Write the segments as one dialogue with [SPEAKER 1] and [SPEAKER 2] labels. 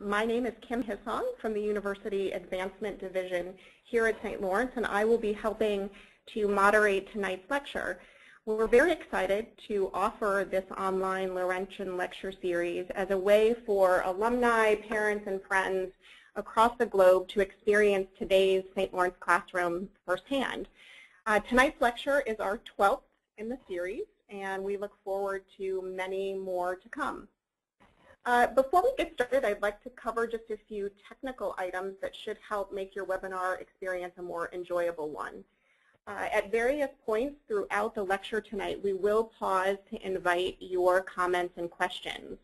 [SPEAKER 1] My name is Kim Hissong from the University Advancement Division here at St. Lawrence, and I will be helping to moderate tonight's lecture. We're very excited to offer this online Laurentian lecture series as a way for alumni, parents, and friends across the globe to experience today's St. Lawrence classroom firsthand. Tonight's lecture is our 12th in the series, and we look forward to many more to come. Before we get started, I'd like to cover just a few technical items that should help make your webinar experience a more enjoyable one. At various points throughout the lecture tonight, we will pause to invite your comments and questions.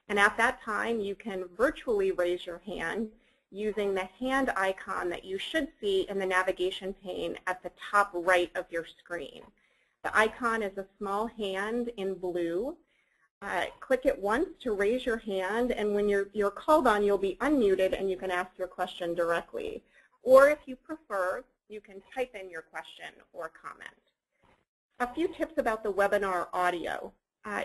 [SPEAKER 1] And at that time, you can virtually raise your hand using the hand icon that you should see in the navigation pane at the top right of your screen. The icon is a small hand in blue. Click it once to raise your hand, and when you're called on, you'll be unmuted and you can ask your question directly. Or if you prefer, you can type in your question or comment. A few tips about the webinar audio.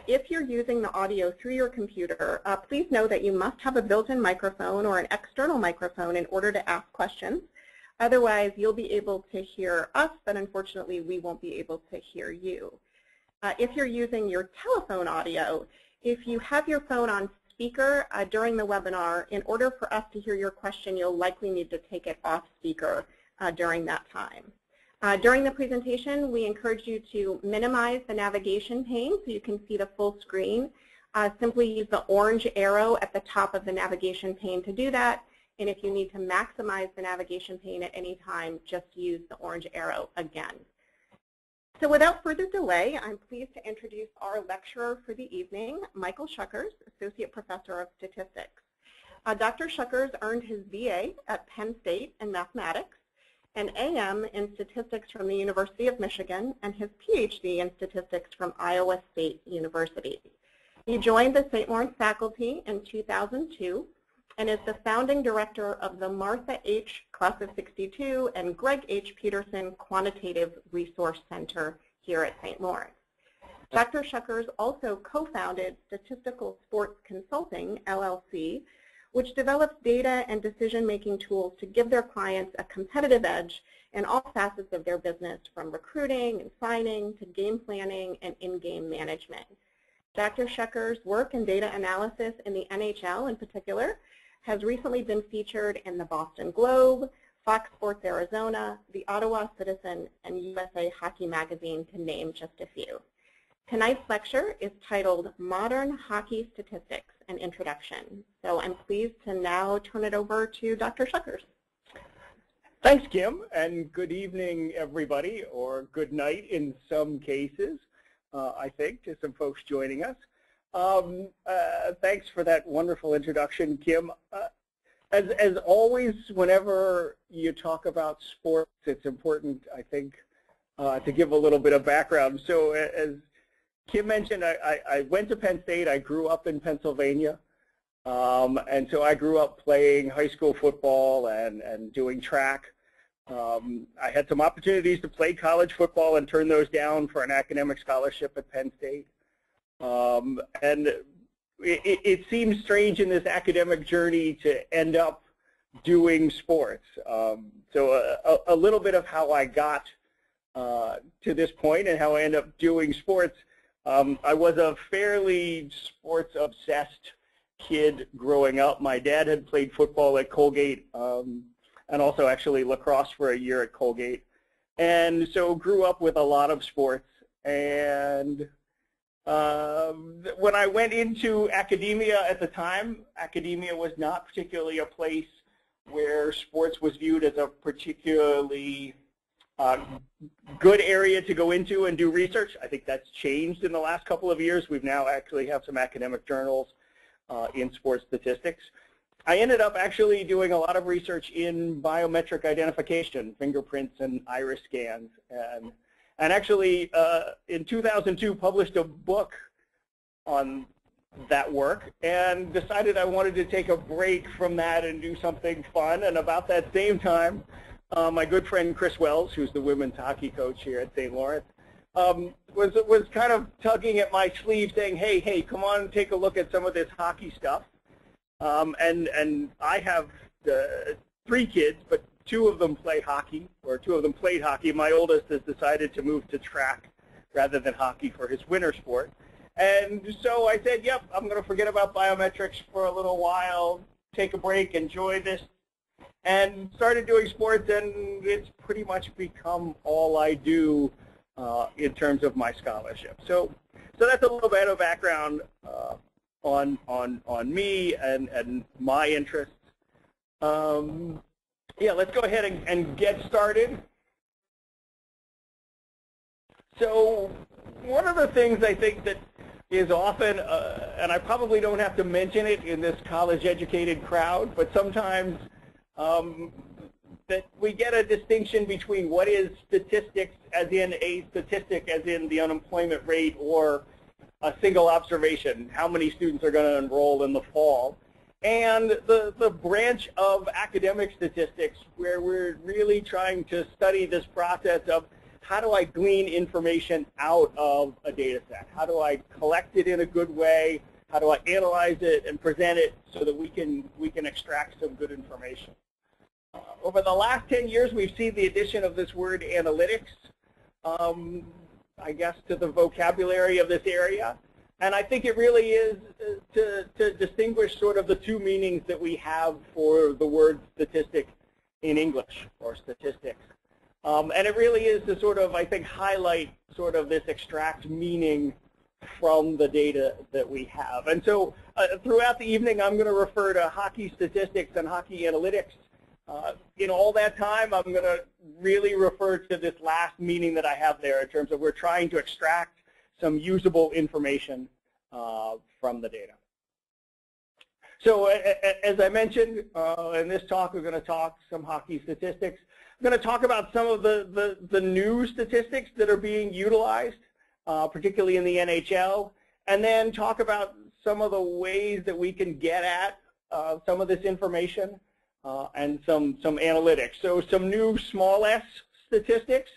[SPEAKER 1] If you're using the audio through your computer, please know that you must have a built-in microphone or an external microphone in order to ask questions. Otherwise, you'll be able to hear us, but unfortunately, we won't be able to hear you. If you're using your telephone audio, if you have your phone on speaker during the webinar, in order for us to hear your question, you'll likely need to take it off speaker during that time. During the presentation, we encourage you to minimize the navigation pane so you can see the full screen. Simply use the orange arrow at the top of the navigation pane to do that. And if you need to maximize the navigation pane at any time, just use the orange arrow again. So without further delay, I'm pleased to introduce our lecturer for the evening, Michael Schuckers, Associate Professor of Statistics. Dr. Schuckers earned his BA at Penn State in mathematics, an AM in statistics from the University of Michigan, and his PhD in statistics from Iowa State University. He joined the St. Lawrence faculty in 2002 and is the founding director of the Martha H. Class of '62 and Greg H. Peterson Quantitative Resource Center here at St. Lawrence. Dr. Schuckers also co-founded Statistical Sports Consulting, LLC, which develops data and decision-making tools to give their clients a competitive edge in all facets of their business, from recruiting and signing to game planning and in-game management. Dr. Schuckers' work in data analysis in the NHL in particular has recently been featured in the Boston Globe, Fox Sports Arizona, the Ottawa Citizen, and USA Hockey Magazine, to name just a few. Tonight's lecture is titled Modern Hockey Statistics, an Introduction. So I'm pleased to now turn it over to Dr. Schuckers.
[SPEAKER 2] Thanks, Kim, and good evening, everybody, or good night in some cases, I think, to some folks joining us. Thanks for that wonderful introduction, Kim. As always, whenever you talk about sports, it's important, I think, to give a little bit of background. So as Kim mentioned, I went to Penn State. I grew up in Pennsylvania. And so I grew up playing high school football and doing track. I had some opportunities to play college football and turn those down for an academic scholarship at Penn State. And it seems strange in this academic journey to end up doing sports. So a little bit of how I got to this point and how I ended up doing sports. I was a fairly sports-obsessed kid growing up. My dad had played football at Colgate and also actually lacrosse for a year at Colgate. And so grew up with a lot of sports. And when I went into academia at the time, academia was not particularly a place where sports was viewed as a particularly good area to go into and do research. I think that's changed in the last couple of years. We've now actually have some academic journals in sports statistics. I ended up actually doing a lot of research in biometric identification, fingerprints and iris scans, and actually in 2002 published a book on that work and decided I wanted to take a break from that and do something fun. And about that same time, my good friend Chris Wells, who's the women's hockey coach here at St. Lawrence, was kind of tugging at my sleeve saying, hey, come on and take a look at some of this hockey stuff. And I have 3 kids, but 2 of them play hockey, or 2 of them played hockey. My oldest has decided to move to track rather than hockey for his winter sport. And so I said, yep, I'm going to forget about biometrics for a little while, take a break, enjoy this, and started doing sports, and it's pretty much become all I do in terms of my scholarship. So that's a little bit of background on me and my interests. Yeah, let's go ahead and get started. So one of the things I think that is often, and I probably don't have to mention it in this college-educated crowd, but sometimes that we get a distinction between what is statistics, as in a statistic, as in the unemployment rate, or a single observation, how many students are going to enroll in the fall, and the branch of academic statistics where we're really trying to study this process of how do I glean information out of a data set? How do I collect it in a good way? How do I analyze it and present it so that we can extract some good information? Over the last 10 years, we've seen the addition of this word analytics, I guess, to the vocabulary of this area. And I think it really is to distinguish sort of the 2 meanings that we have for the word statistic in English, or statistics. And it really is to sort of, I think, highlight sort of this extract meaning from the data that we have. And so throughout the evening, I'm going to refer to hockey statistics and hockey analytics. In all that time, I'm going to really refer to this last meaning that I have there in terms of we're trying to extract some usable information from the data. So as I mentioned, in this talk, we're going to talk some hockey statistics. I'm going to talk about some of the new statistics that are being utilized, particularly in the NHL, and then talk about some of the ways that we can get at some of this information and some analytics. So some new small s statistics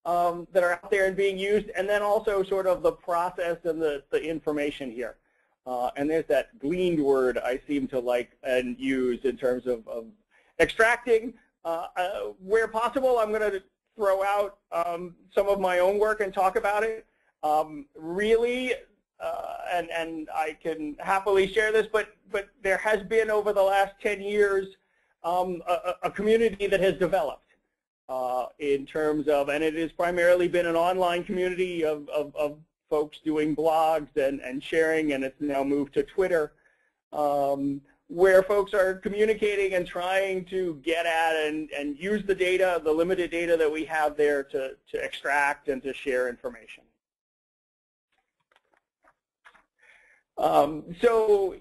[SPEAKER 2] that are out there and being used, and then also sort of the process and the information here. And there's that gleaned word I seem to like and use in terms of extracting. Where possible, I'm going to throw out some of my own work and talk about it. Really, and I can happily share this, but there has been over the last 10 years a community that has developed in terms of, and it has primarily been an online community of folks doing blogs and sharing, and it's now moved to Twitter, where folks are communicating and trying to get at and use the data, the limited data that we have there to extract and to share information. So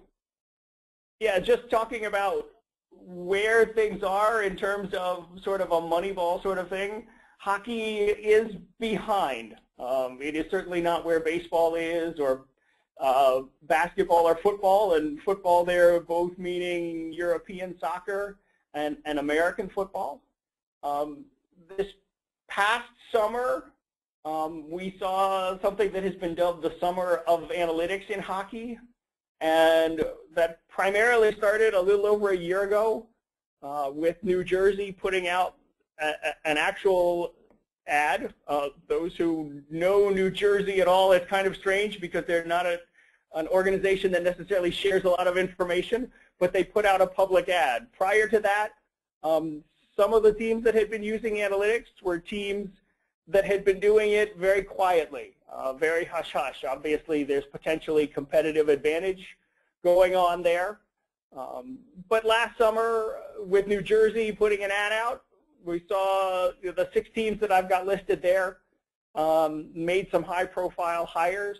[SPEAKER 2] yeah, just talking about where things are in terms of sort of a Moneyball sort of thing, hockey is behind. It is certainly not where baseball is, or basketball or football, and football there both meaning European soccer and American football. This past summer, we saw something that has been dubbed the Summer of Analytics in hockey, and that primarily started a little over a year ago with New Jersey putting out an actual ad. Those who know New Jersey at all, it's kind of strange because they're not an organization that necessarily shares a lot of information, but they put out a public ad. Prior to that, some of the teams that had been using analytics were teams that had been doing it very quietly, very hush-hush. Obviously, there's potentially competitive advantage going on there. But last summer, with New Jersey putting an ad out, we saw the 6 teams that I've got listed there made some high-profile hires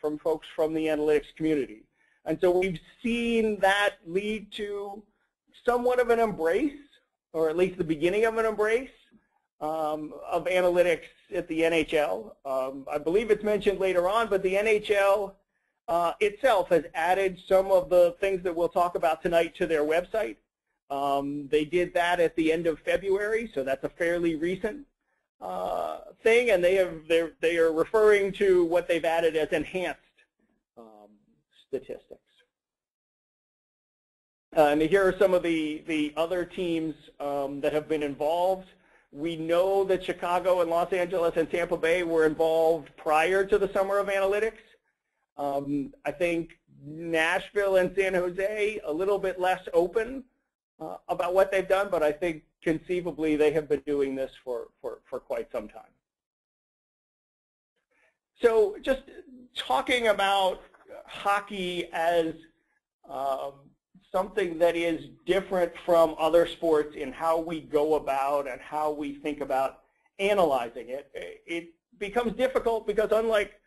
[SPEAKER 2] from folks from the analytics community. And so we've seen that lead to somewhat of an embrace, or at least the beginning of an embrace, of analytics at the NHL. I believe it's mentioned later on, but the NHL itself has added some of the things that we'll talk about tonight to their website. They did that at the end of February, so that's a fairly recent thing, and they are referring to what they've added as enhanced statistics. And here are some of the other teams that have been involved. We know that Chicago and Los Angeles and Tampa Bay were involved prior to the Summer of Analytics. I think Nashville and San Jose, a little bit less open about what they've done, but I think conceivably they have been doing this for quite some time. So just talking about hockey as something that is different from other sports in how we go about and how we think about analyzing it, it becomes difficult because unlike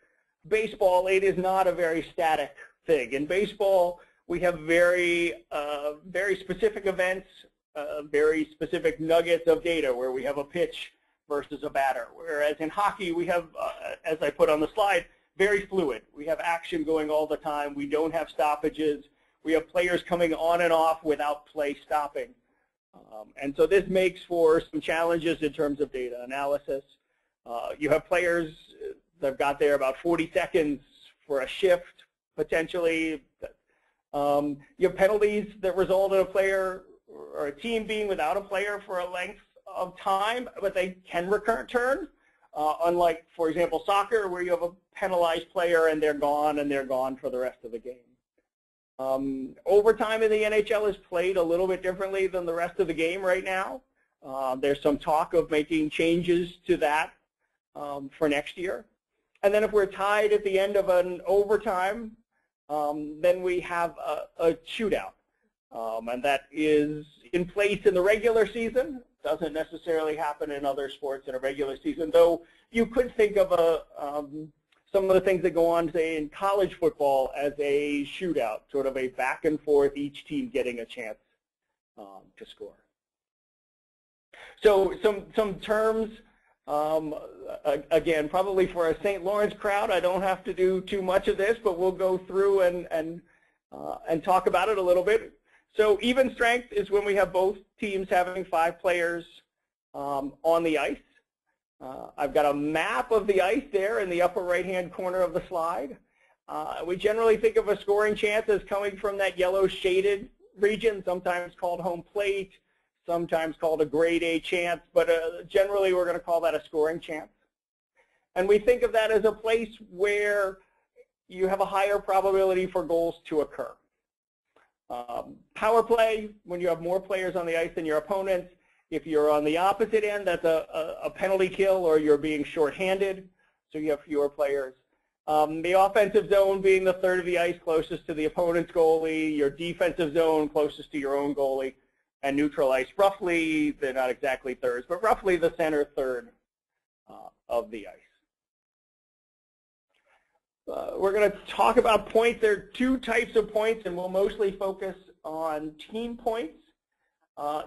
[SPEAKER 2] baseball, it is not a very static thing. In baseball, we have very specific events, very specific nuggets of data where we have a pitch versus a batter. Whereas in hockey, we have, as I put on the slide, very fluid. We have action going all the time. We don't have stoppages. We have players coming on and off without play stopping. And so this makes for some challenges in terms of data analysis. You have players that have got there about 40 seconds for a shift, potentially. You have penalties that result in a player or a team being without a player for a length of time, but they can return. Unlike, for example, soccer, where you have a penalized player and they're gone for the rest of the game. Overtime in the NHL is played a little bit differently than the rest of the game right now. There's some talk of making changes to that for next year. And then if we're tied at the end of an overtime, then we have a shootout. And that is in place in the regular season. Doesn't necessarily happen in other sports in a regular season, though you could think of some of the things that go on, say, in college football as a shootout, sort of a back and forth, each team getting a chance to score. So some terms, again, probably for a St. Lawrence crowd, I don't have to do too much of this, but we'll go through and talk about it a little bit. So even strength is when we have both teams having 5 players on the ice. I've got a map of the ice there in the upper right-hand corner of the slide. We generally think of a scoring chance as coming from that yellow shaded region, sometimes called home plate, sometimes called a grade A chance, but generally we're going to call that a scoring chance. And we think of that as a place where you have a higher probability for goals to occur. Power play, when you have more players on the ice than your opponents. If you're on the opposite end, that's a penalty kill, or you're being shorthanded, so you have fewer players. The offensive zone being the third of the ice closest to the opponent's goalie, your defensive zone closest to your own goalie, and neutral ice, roughly, they're not exactly thirds, but roughly the center third of the ice. We're going to talk about points. There are 2 types of points, and we'll mostly focus on team points.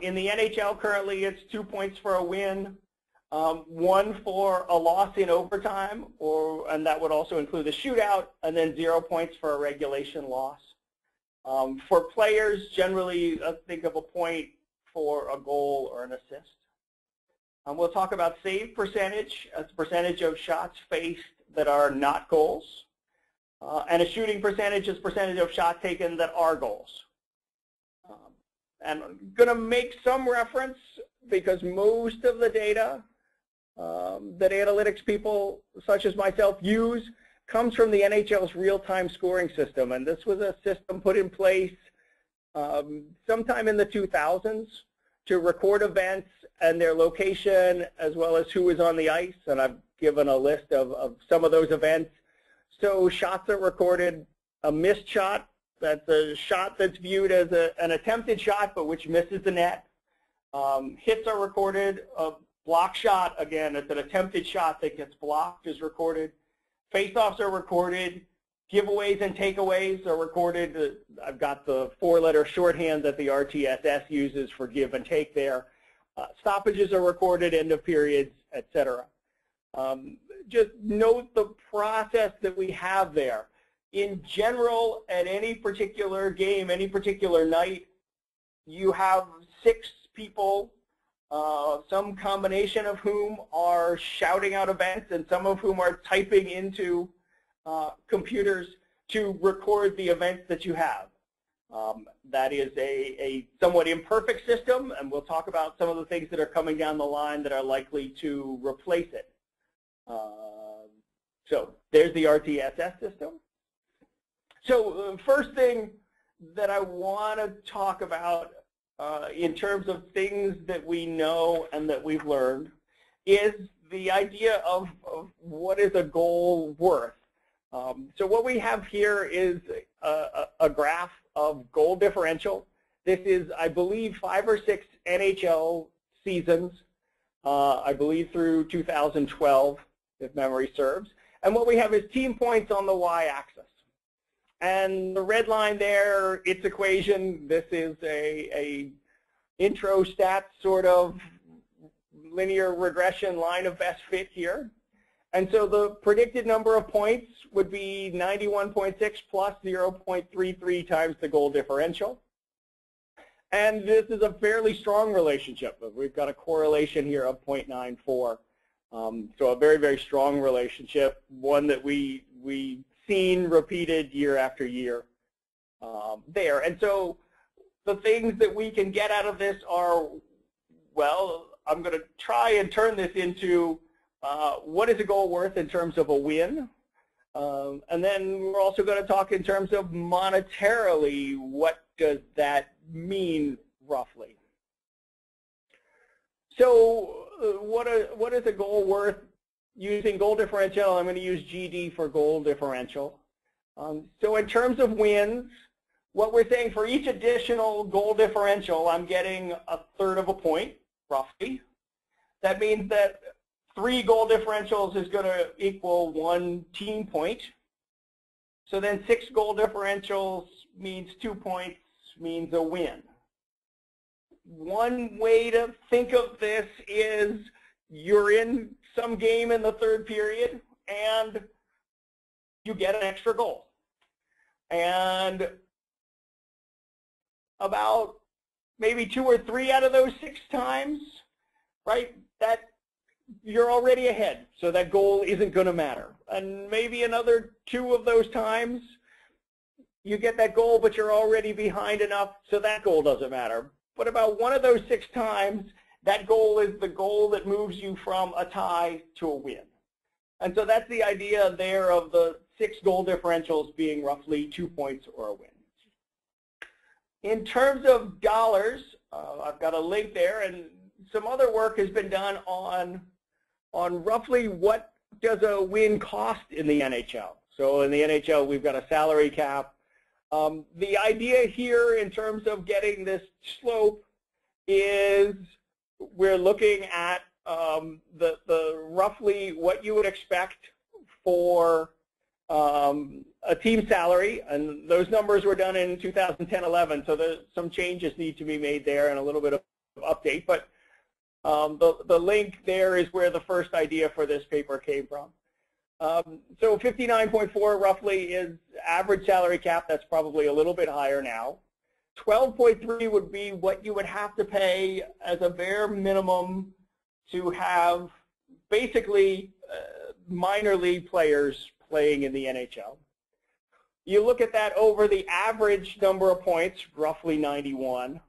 [SPEAKER 2] In the NHL currently, it's 2 points for a win, 1 for a loss in overtime, and that would also include the shootout, and then 0 points for a regulation loss. For players, generally, think of a point for a goal or an assist. We'll talk about save percentage. That's a percentage of shots faced that are not goals. And a shooting percentage is percentage of shots taken that are goals. And I'm going to make some reference because most of the data that analytics people such as myself use comes from the NHL's real-time scoring system. And this was a system put in place sometime in the 2000s to record events and their location as well as who was on the ice. And I've given a list of some of those events. So shots are recorded, a missed shot. That's a shot that's viewed as an attempted shot, but which misses the net. Hits are recorded. A block shot, again, it's an attempted shot that gets blocked, is recorded. Face-offs are recorded. Giveaways and takeaways are recorded. I've got the 4-letter shorthand that the RTSS uses for give and take there. Stoppages are recorded, end of periods, etc. Just note the process that we have there. In general, at any particular game, any particular night, you have 6 people, some combination of whom are shouting out events and some of whom are typing into computers to record the events that you have. That is a somewhat imperfect system, and we'll talk about some of the things that are coming down the line that are likely to replace it. So there's the RTSS system. So first thing that I want to talk about in terms of things that we know and that we've learned is the idea of what is a goal worth. So what we have here is a graph of goal differential. This is, I believe, 5 or 6 NHL seasons, I believe through 2012, if memory serves. And what we have is team points on the y-axis. And the red line there, its equation, this is a intro stats sort of linear regression line of best fit here. And so the predicted number of points would be 91.6 plus 0.33 times the goal differential. And this is a fairly strong relationship. We've got a correlation here of 0.94. So a very, very strong relationship, one that we've seen repeated year after year there. And so the things that we can get out of this are, well, I'm going to try and turn this into what is a goal worth in terms of a win? And then we're also going to talk in terms of monetarily, what does that mean roughly? So what is a goal worth using goal differential? I'm going to use GD for goal differential. So in terms of wins, what we're saying for each additional goal differential, I'm getting 1/3 of a point, roughly. That means that 3 goal differentials is going to equal 1 team point. So then 6 goal differentials means 2 points, means a win. One way to think of this is you're in some game in the 3rd period and you get an extra goal. And about maybe 2 or 3 out of those 6 times, right, that you're already ahead, so that goal isn't going to matter. And maybe another 2 of those times, you get that goal, but you're already behind enough, so that goal doesn't matter. But about 1 of those 6 times, that goal is the goal that moves you from a tie to a win. And so that's the idea there of the 6 goal differentials being roughly 2 points or a win. In terms of dollars, I've got a link there, and some other work has been done on roughly what does a win cost in the NHL. So in the NHL, we've got a salary cap. The idea here in terms of getting this slope is we're looking at the roughly what you would expect for a team salary, and those numbers were done in 2010-11, so some changes need to be made there and a little bit of update. But the link there is where the first idea for this paper came from. So 59.4 roughly is average salary cap. That's probably a little bit higher now. 12.3 would be what you would have to pay as a bare minimum to have basically minor league players playing in the NHL. You look at that over the average number of points, roughly 91,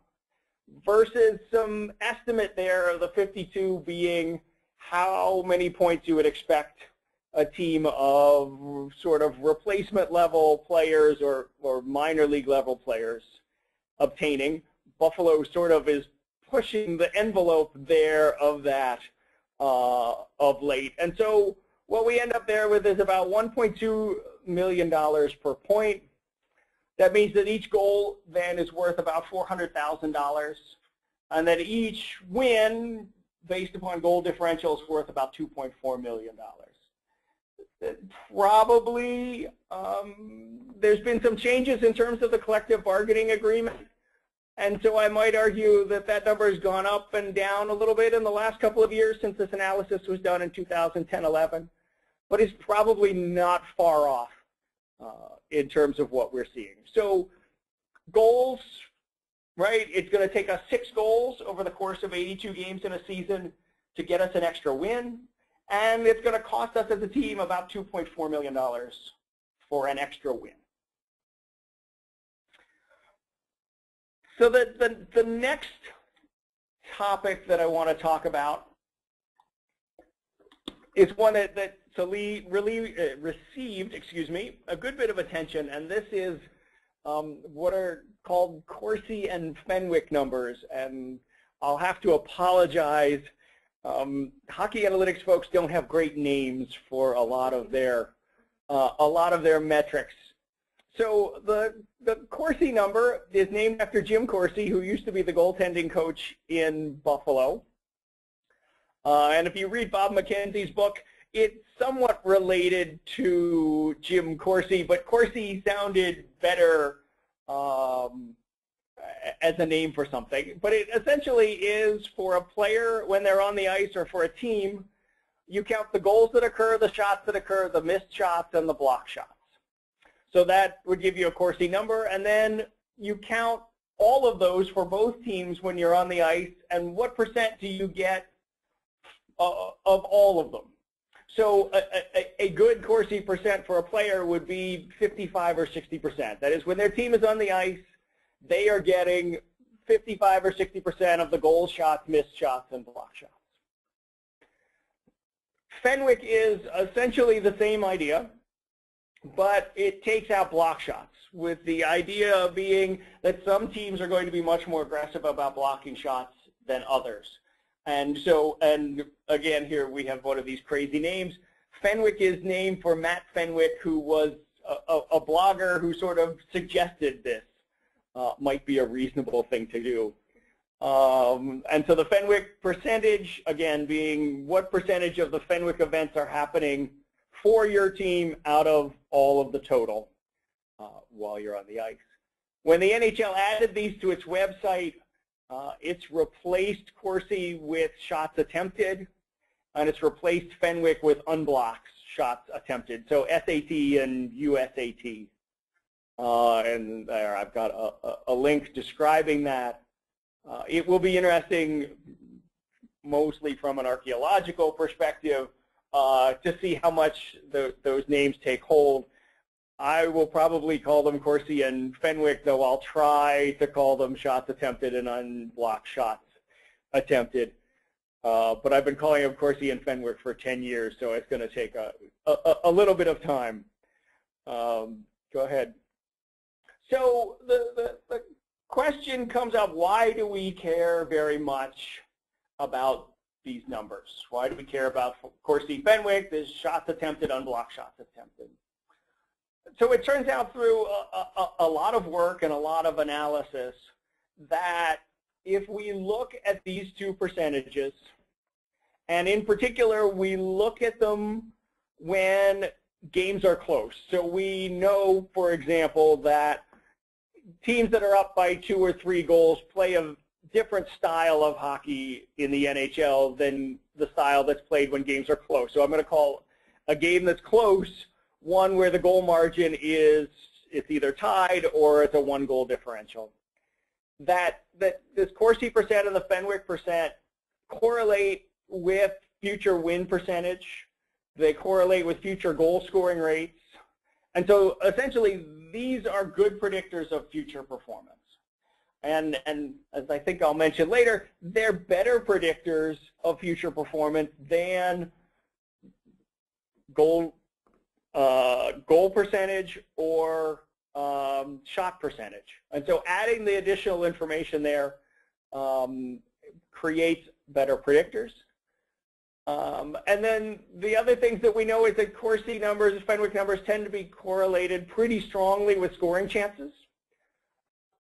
[SPEAKER 2] versus some estimate there of the 52 being how many points you would expect a team of sort of replacement level players or minor league level players obtaining. Buffalo sort of is pushing the envelope there of that of late. And so what we end up there with is about $1.2 million per point. That means that each goal then is worth about $400,000, and that each win based upon goal differential is worth about $2.4 million. Probably there's been some changes in terms of the collective bargaining agreement, and so I might argue that that number has gone up and down a little bit in the last couple of years since this analysis was done in 2010-11, but it's probably not far off in terms of what we're seeing. So goals, right, it's going to take us 6 goals over the course of 82 games in a season to get us an extra win. And it's going to cost us as a team about $2.4 million for an extra win. So the next topic that I want to talk about is one that really received, a good bit of attention, and this is what are called Corsi and Fenwick numbers. And I'll have to apologize. Hockey analytics folks don't have great names for a lot of their metrics. So the Corsi number is named after Jim Corsi, who used to be the goaltending coach in Buffalo. And if you read Bob McKenzie's book, it's somewhat related to Jim Corsi, but Corsi sounded better as a name for something. But it essentially is for a player when they're on the ice, or for a team, you count the goals that occur, the shots that occur, the missed shots, and the block shots. So that would give you a Corsi number, and then you count all of those for both teams when you're on the ice, and what percent do you get of all of them. So a good Corsi percent for a player would be 55 or 60%. That is, when their team is on the ice, they are getting 55 or 60% of the goals, shots, missed shots, and block shots. Fenwick is essentially the same idea, but it takes out block shots, with the idea being that some teams are going to be much more aggressive about blocking shots than others. And so, and again, here we have one of these crazy names. Fenwick is named for Matt Fenwick, who was a blogger who sort of suggested this might be a reasonable thing to do. And so the Fenwick percentage, again, being what percentage of the Fenwick events are happening for your team out of all of the total while you're on the ice. When the NHL added these to its website, it's replaced Corsi with shots attempted, and it's replaced Fenwick with unblocked shots attempted, so SAT and USAT. And there I've got a link describing that. It will be interesting, mostly from an archaeological perspective, to see how much those names take hold. I will probably call them Corsi and Fenwick, though I'll try to call them shots attempted and unblocked shots attempted. But I've been calling them Corsi and Fenwick for 10 years, so it's going to take a little bit of time. Go ahead. So the question comes up, why do we care very much about these numbers? Why do we care about Corsi, Fenwick, the shots attempted, unblocked shots attempted? So it turns out through a lot of work and a lot of analysis that if we look at these two percentages, and in particular we look at them when games are close. So we know, for example, that teams that are up by 2 or 3 goals play a different style of hockey in the NHL than the style that's played when games are close. So I'm going to call a game that's close one where the goal margin is, it's either tied or it's a 1-goal differential. That this Corsi percent and the Fenwick percent correlate with future win percentage. They correlate with future goal scoring rates. And so essentially these are good predictors of future performance. And as I think I'll mention later, they're better predictors of future performance than goal percentage or shot percentage. And so adding the additional information there creates better predictors. And then the other things that we know is that Corsi numbers, Fenwick numbers tend to be correlated pretty strongly with scoring chances.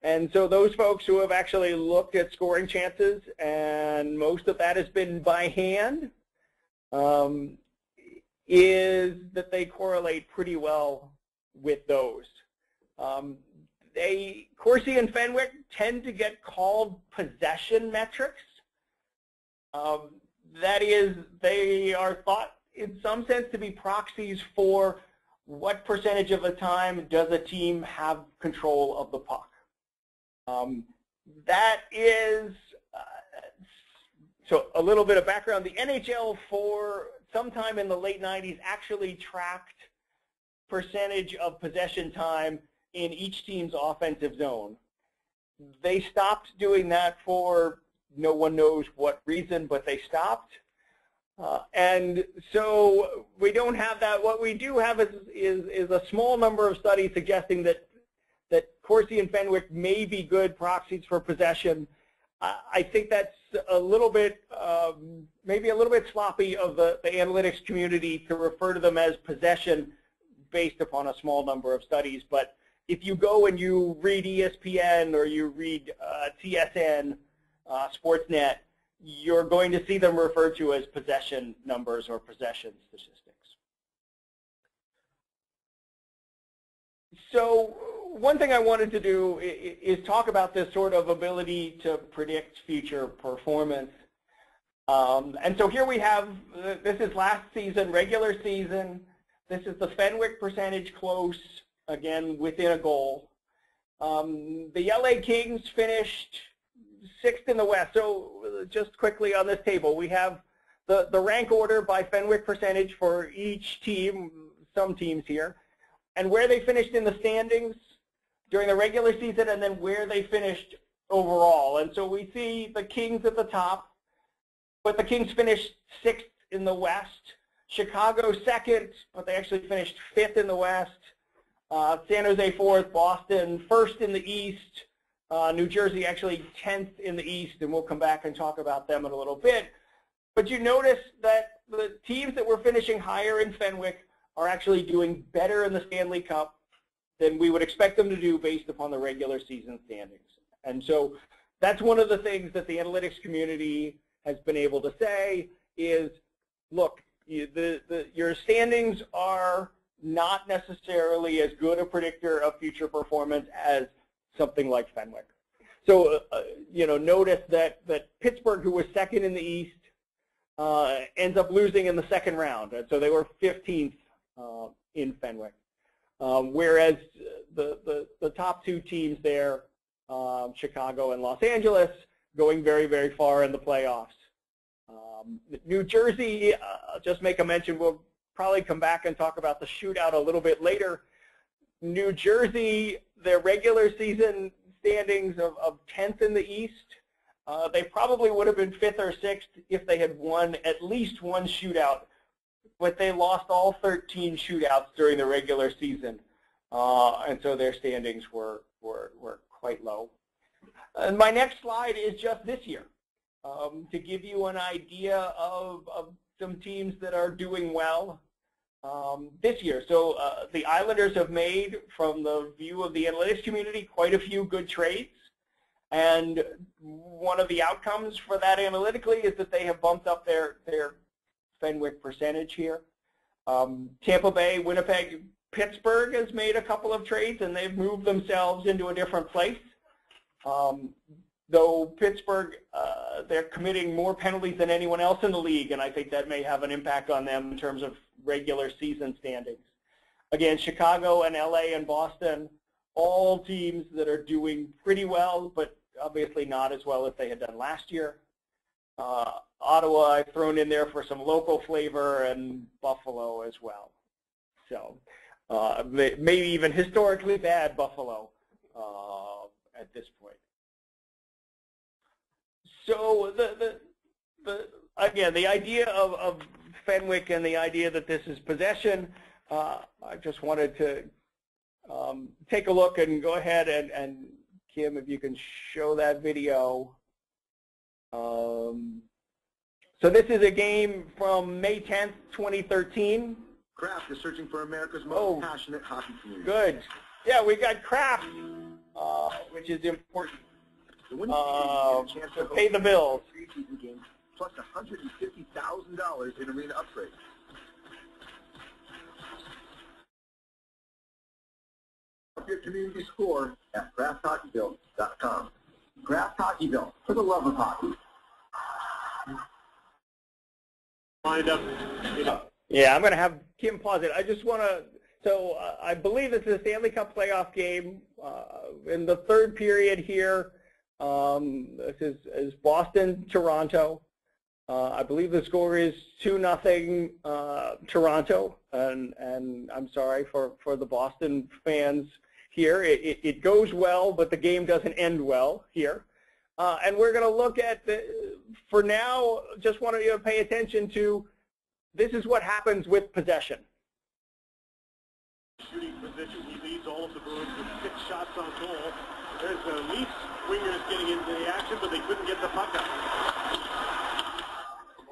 [SPEAKER 2] And so those folks who have actually looked at scoring chances, and most of that has been by hand, is that they correlate pretty well with those. Corsi and Fenwick tend to get called possession metrics. That is, they are thought in some sense to be proxies for what percentage of the time does a team have control of the puck. That is, so a little bit of background, the NHL for sometime in the late 90s actually tracked percentage of possession time in each team's offensive zone. They stopped doing that for no one knows what reason, but they stopped. And so we don't have that. What we do have is a small number of studies suggesting that Corsi and Fenwick may be good proxies for possession. I think that's a little bit, maybe a little bit sloppy of the analytics community to refer to them as possession based upon a small number of studies. But if you go and you read ESPN or you read TSN, Sportsnet, you're going to see them referred to as possession numbers or possession statistics. So one thing I wanted to do is talk about this sort of ability to predict future performance. And so here we have, this is last season, regular season. This is the Fenwick percentage close, again, within a goal. The LA Kings finished 6th in the West. So just quickly on this table, we have the rank order by Fenwick percentage for each team, some teams here, and where they finished in the standings during the regular season, and then where they finished overall. And so we see the Kings at the top, but the Kings finished 6th in the West. Chicago 2nd, but they actually finished 5th in the West. San Jose 4th, Boston 1st in the East. New Jersey actually 10th in the East, and we'll come back and talk about them in a little bit. But you notice that the teams that were finishing higher in Fenwick are actually doing better in the Stanley Cup than we would expect them to do based upon the regular season standings. And so that's one of the things that the analytics community has been able to say is, look, your standings are not necessarily as good a predictor of future performance as something like Fenwick. So, notice that Pittsburgh, who was 2nd in the East, ends up losing in the 2nd round. And so they were 15th in Fenwick. Whereas the top 2 teams there, Chicago and Los Angeles, going very, very far in the playoffs. New Jersey, just make a mention, we'll probably come back and talk about the shootout a little bit later. New Jersey, their regular season standings of 10th in the East, they probably would have been 5th or 6th if they had won at least one shootout, but they lost all 13 shootouts during the regular season, and so their standings were quite low. And my next slide is just this year, to give you an idea of some teams that are doing well this year. So the Islanders have made, from the view of the analytics community, quite a few good trades. And one of the outcomes for that analytically is that they have bumped up their Fenwick percentage here. Tampa Bay, Winnipeg, Pittsburgh has made a couple of trades, and they've moved themselves into a different place. Though Pittsburgh, they're committing more penalties than anyone else in the league, and I think that may have an impact on them in terms of regular season standings. Again, Chicago and LA and Boston, all teams that are doing pretty well, but obviously not as well as they had done last year. Ottawa I've thrown in there for some local flavor, and Buffalo as well. So maybe even historically bad Buffalo at this point. So again, the idea of Fenwick and the idea that this is possession, I just wanted to take a look and go ahead and Kim, if you can show that video. So this is a game from May 10th, 2013.
[SPEAKER 3] Kraft is searching for America's most passionate hockey community.
[SPEAKER 2] Good. Yeah, we got Kraft, which is important. To pay the bills.
[SPEAKER 3] Game, plus $150,000 in arena upgrades. Up your community score at CraftHockeyVille.com. Kraft Hockeyville, for the love of hockey.
[SPEAKER 2] Yeah, I'm going to have Kim pause it. I just want to, so I believe this is a Stanley Cup playoff game. In the third period here, this is Boston, Toronto. I believe the score is 2-0 Toronto, and I'm sorry for the Boston fans here. It goes well, but the game doesn't end well here. And we're going to look at, for now, just want you to pay attention to, this is what happens with possession.
[SPEAKER 4] Shooting position, he leads all of the Bruins with 6 shots on goal. There's the Leafs wingers getting into the action, but they couldn't get the puck up.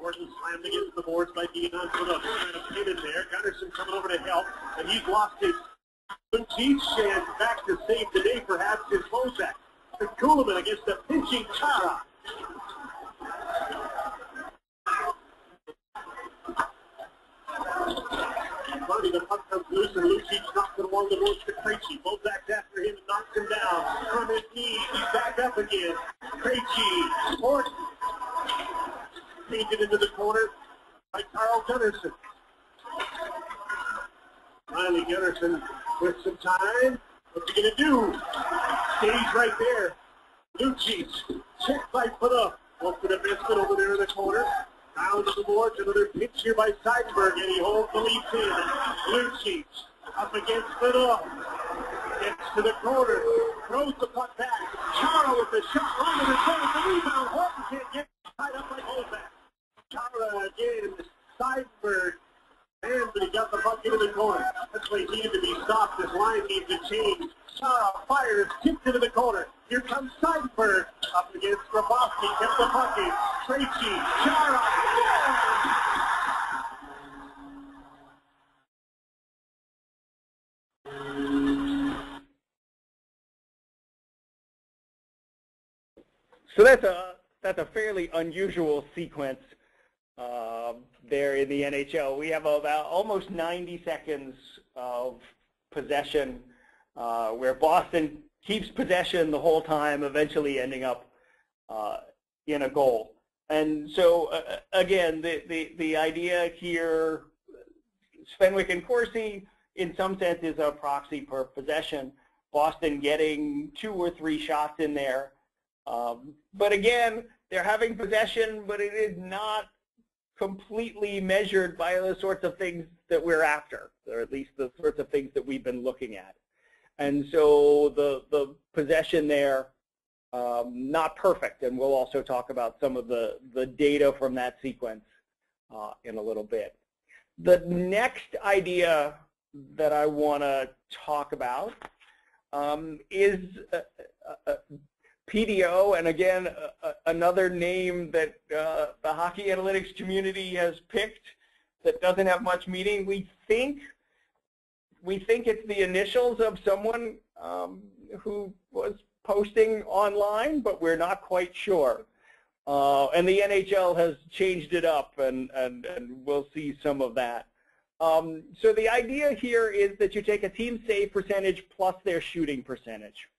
[SPEAKER 4] Morton slammed against the boards by Dion Phaneuf. Trying to pin it there. Gunnarsson coming over to help, and he's lost his teeth, and back to save the day, perhaps, his Bozak. The Kuhlman against the pinching Chara. Finally, the puck comes loose, and Lucic knocks it along the boards to Krejci. Bozak's after him and knocks him down. From his knees, he's back up again. Krejci, Morton. Painted into the corner by Carl Gunnarsson. Finally, Gunnarsson with some time. What's he going to do? Stays right there. Lucic, checked by Phaneuf. Goes to the basket over there in the corner. Down to the boards, another pitch here by Seidenberg, and he holds the Leafs in. Lucic up against Phaneuf. Gets to the corner, throws the puck back. Chara with the shot, on to the corner, the rebound. Horton can't get tied up by Bozak. Chara again, Seidenberg. And but he got the puck into the corner. That's why he needed to be stopped. This line needs to change. Chara fires, kicked into the corner. Here comes Seidenberg up against Grabowski. Kept the puck in. Krejci, Chara.
[SPEAKER 2] So that's a fairly unusual sequence there in the NHL. We have about almost 90 seconds of possession where Boston keeps possession the whole time, eventually ending up in a goal. And so again, the idea here, Svenwick and Corsi, in some sense, is a proxy per possession. Boston getting 2 or 3 shots in there. But again, they're having possession, but it is not completely measured by the sorts of things that we're after, or at least the sorts of things that we've been looking at. And so the possession there, not perfect, and we'll also talk about some of the data from that sequence in a little bit. The next idea that I want to talk about is PDO, and again, another name that the hockey analytics community has picked that doesn't have much meaning. We think it's the initials of someone who was posting online, but we're not quite sure. And the NHL has changed it up, and we'll see some of that. So the idea here is that you take a team save percentage plus their shooting percentage.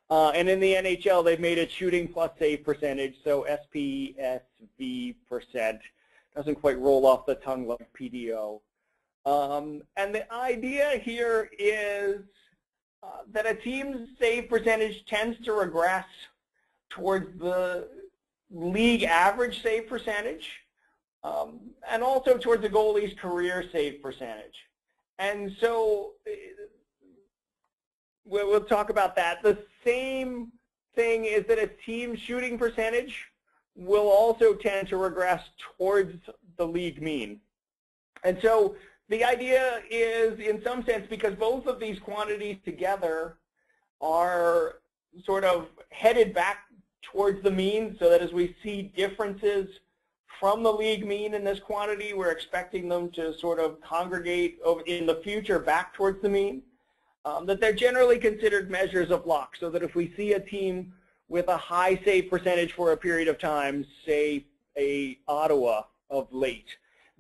[SPEAKER 2] And in the NHL, they've made it shooting plus save percentage, so SPSV percent. Doesn't quite roll off the tongue like PDO. And the idea here is that a team's save percentage tends to regress towards the league average save percentage, and also towards the goalie's career save percentage. And so we'll talk about that. The same thing is that a team's shooting percentage will also tend to regress towards the league mean. And so the idea is, in some sense, because both of these quantities together are sort of headed back towards the mean, so that as we see differences from the league mean in this quantity, we're expecting them to sort of congregate in the future back towards the mean. That they're generally considered measures of luck, so that if we see a team with a high save percentage for a period of time, say Ottawa of late,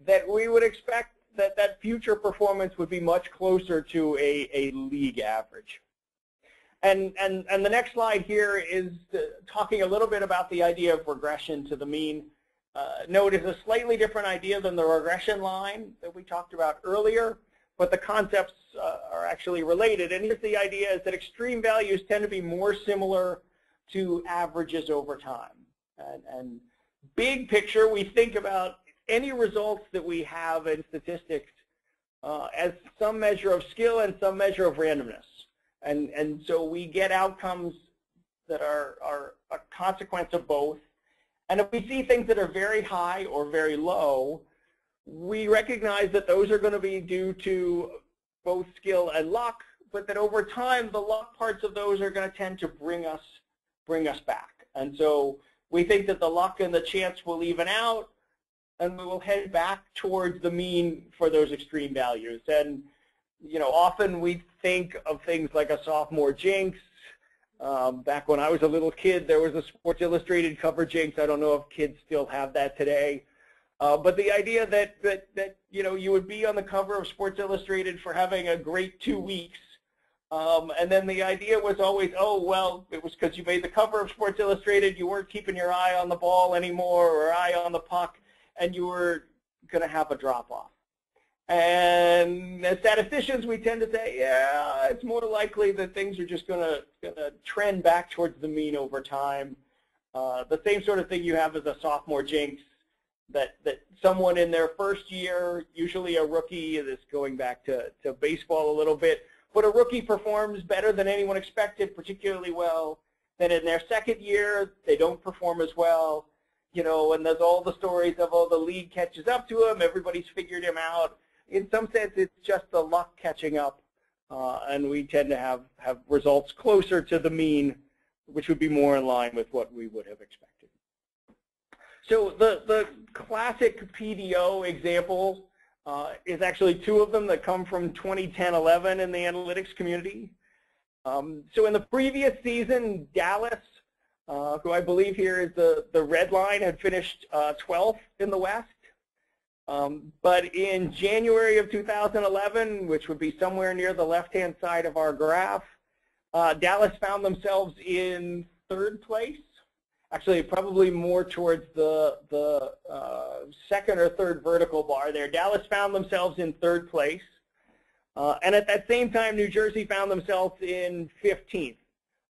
[SPEAKER 2] that we would expect that future performance would be much closer to a league average. And the next slide here is talking a little bit about the idea of regression to the mean. Note it's a slightly different idea than the regression line that we talked about earlier, but the concepts are actually related. And here's the idea is that extreme values tend to be more similar to averages over time. And big picture, we think about any results that we have in statistics as some measure of skill and some measure of randomness. And so we get outcomes that are a consequence of both. And if we see things that are very high or very low, we recognize that those are going to be due to both skill and luck, but that over time the luck parts of those are going to tend to bring us back. And so we think that the luck and the chance will even out, and we will head back towards the mean for those extreme values. And often we think of things like a sophomore jinx. Back when I was a little kid, there was a Sports Illustrated cover jinx. I don't know if kids still have that today. But the idea that you would be on the cover of Sports Illustrated for having a great 2 weeks, and then the idea was always, oh, well, it was because you made the cover of Sports Illustrated, you weren't keeping your eye on the ball anymore or eye on the puck, and you were going to have a drop-off. And as statisticians, we tend to say, yeah, it's more likely that things are just going to trend back towards the mean over time. The same sort of thing you have as a sophomore jinx, that someone in their first year, usually a rookie, this going back to baseball a little bit, but a rookie performs better than anyone expected, particularly well. Then in their second year, they don't perform as well, and there's all the stories of, oh, the league catches up to him, everybody's figured him out. In some sense, it's just the luck catching up, and we tend to have results closer to the mean, which would be more in line with what we would have expected. So the classic PDO example is actually two of them that come from 2010-11 in the analytics community. So in the previous season, Dallas, who I believe here is the red line, had finished 12th in the West. But in January of 2011, which would be somewhere near the left-hand side of our graph, Dallas found themselves in third place. Actually, probably more towards the second or third vertical bar there. Dallas found themselves in third place. And at that same time, New Jersey found themselves in 15th.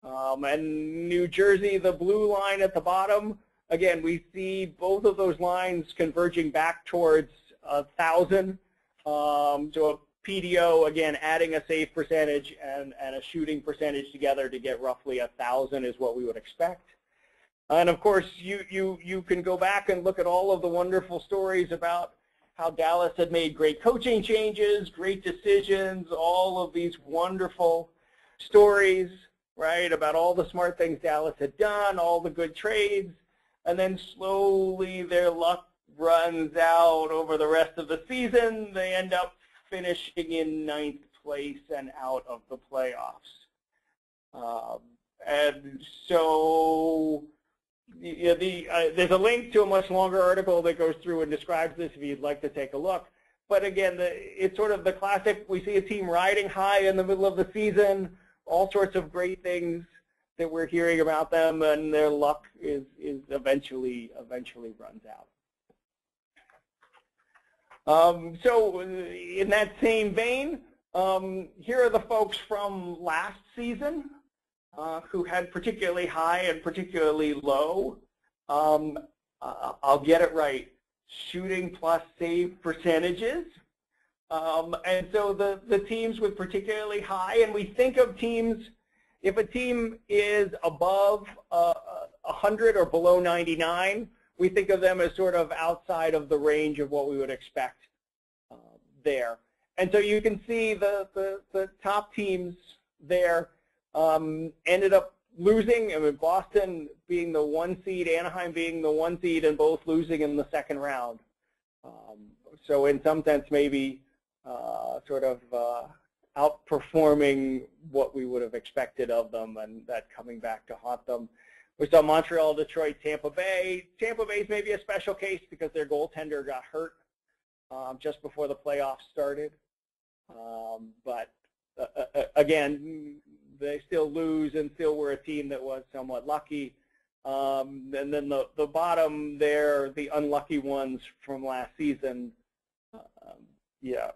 [SPEAKER 2] And New Jersey, the blue line at the bottom, again, we see both of those lines converging back towards 1,000. So a PDO, again, adding a save percentage and a shooting percentage together to get roughly 1,000 is what we would expect. And of course, you can go back and look at all of the wonderful stories about how Dallas had made great coaching changes, great decisions, all of these wonderful stories, right, about all the smart things Dallas had done, all the good trades. And then slowly their luck runs out over the rest of the season. They end up finishing in 9th place and out of the playoffs. And so there's a link to a much longer article that goes through and describes this if you'd like to take a look. But again, it's sort of the classic, we see a team riding high in the middle of the season, all sorts of great things that we're hearing about them, and their luck is eventually runs out. So in that same vein, here are the folks from last season who had particularly high and particularly low. I'll get it right. Shooting plus save percentages. And so the teams with particularly high, and we think of teams, if a team is above 100 or below 99, we think of them as sort of outside of the range of what we would expect there. And so you can see the top teams there ended up losing. I mean, Boston being the 1 seed, Anaheim being the 1 seed, and both losing in the second round. So in some sense, maybe sort of outperforming what we would have expected of them, and that coming back to haunt them. We saw Montreal, Detroit, Tampa Bay. Tampa Bay is maybe a special case because their goaltender got hurt just before the playoffs started. But again, they still lose and still were a team that was somewhat lucky. And then the bottom there, the unlucky ones from last season, yeah,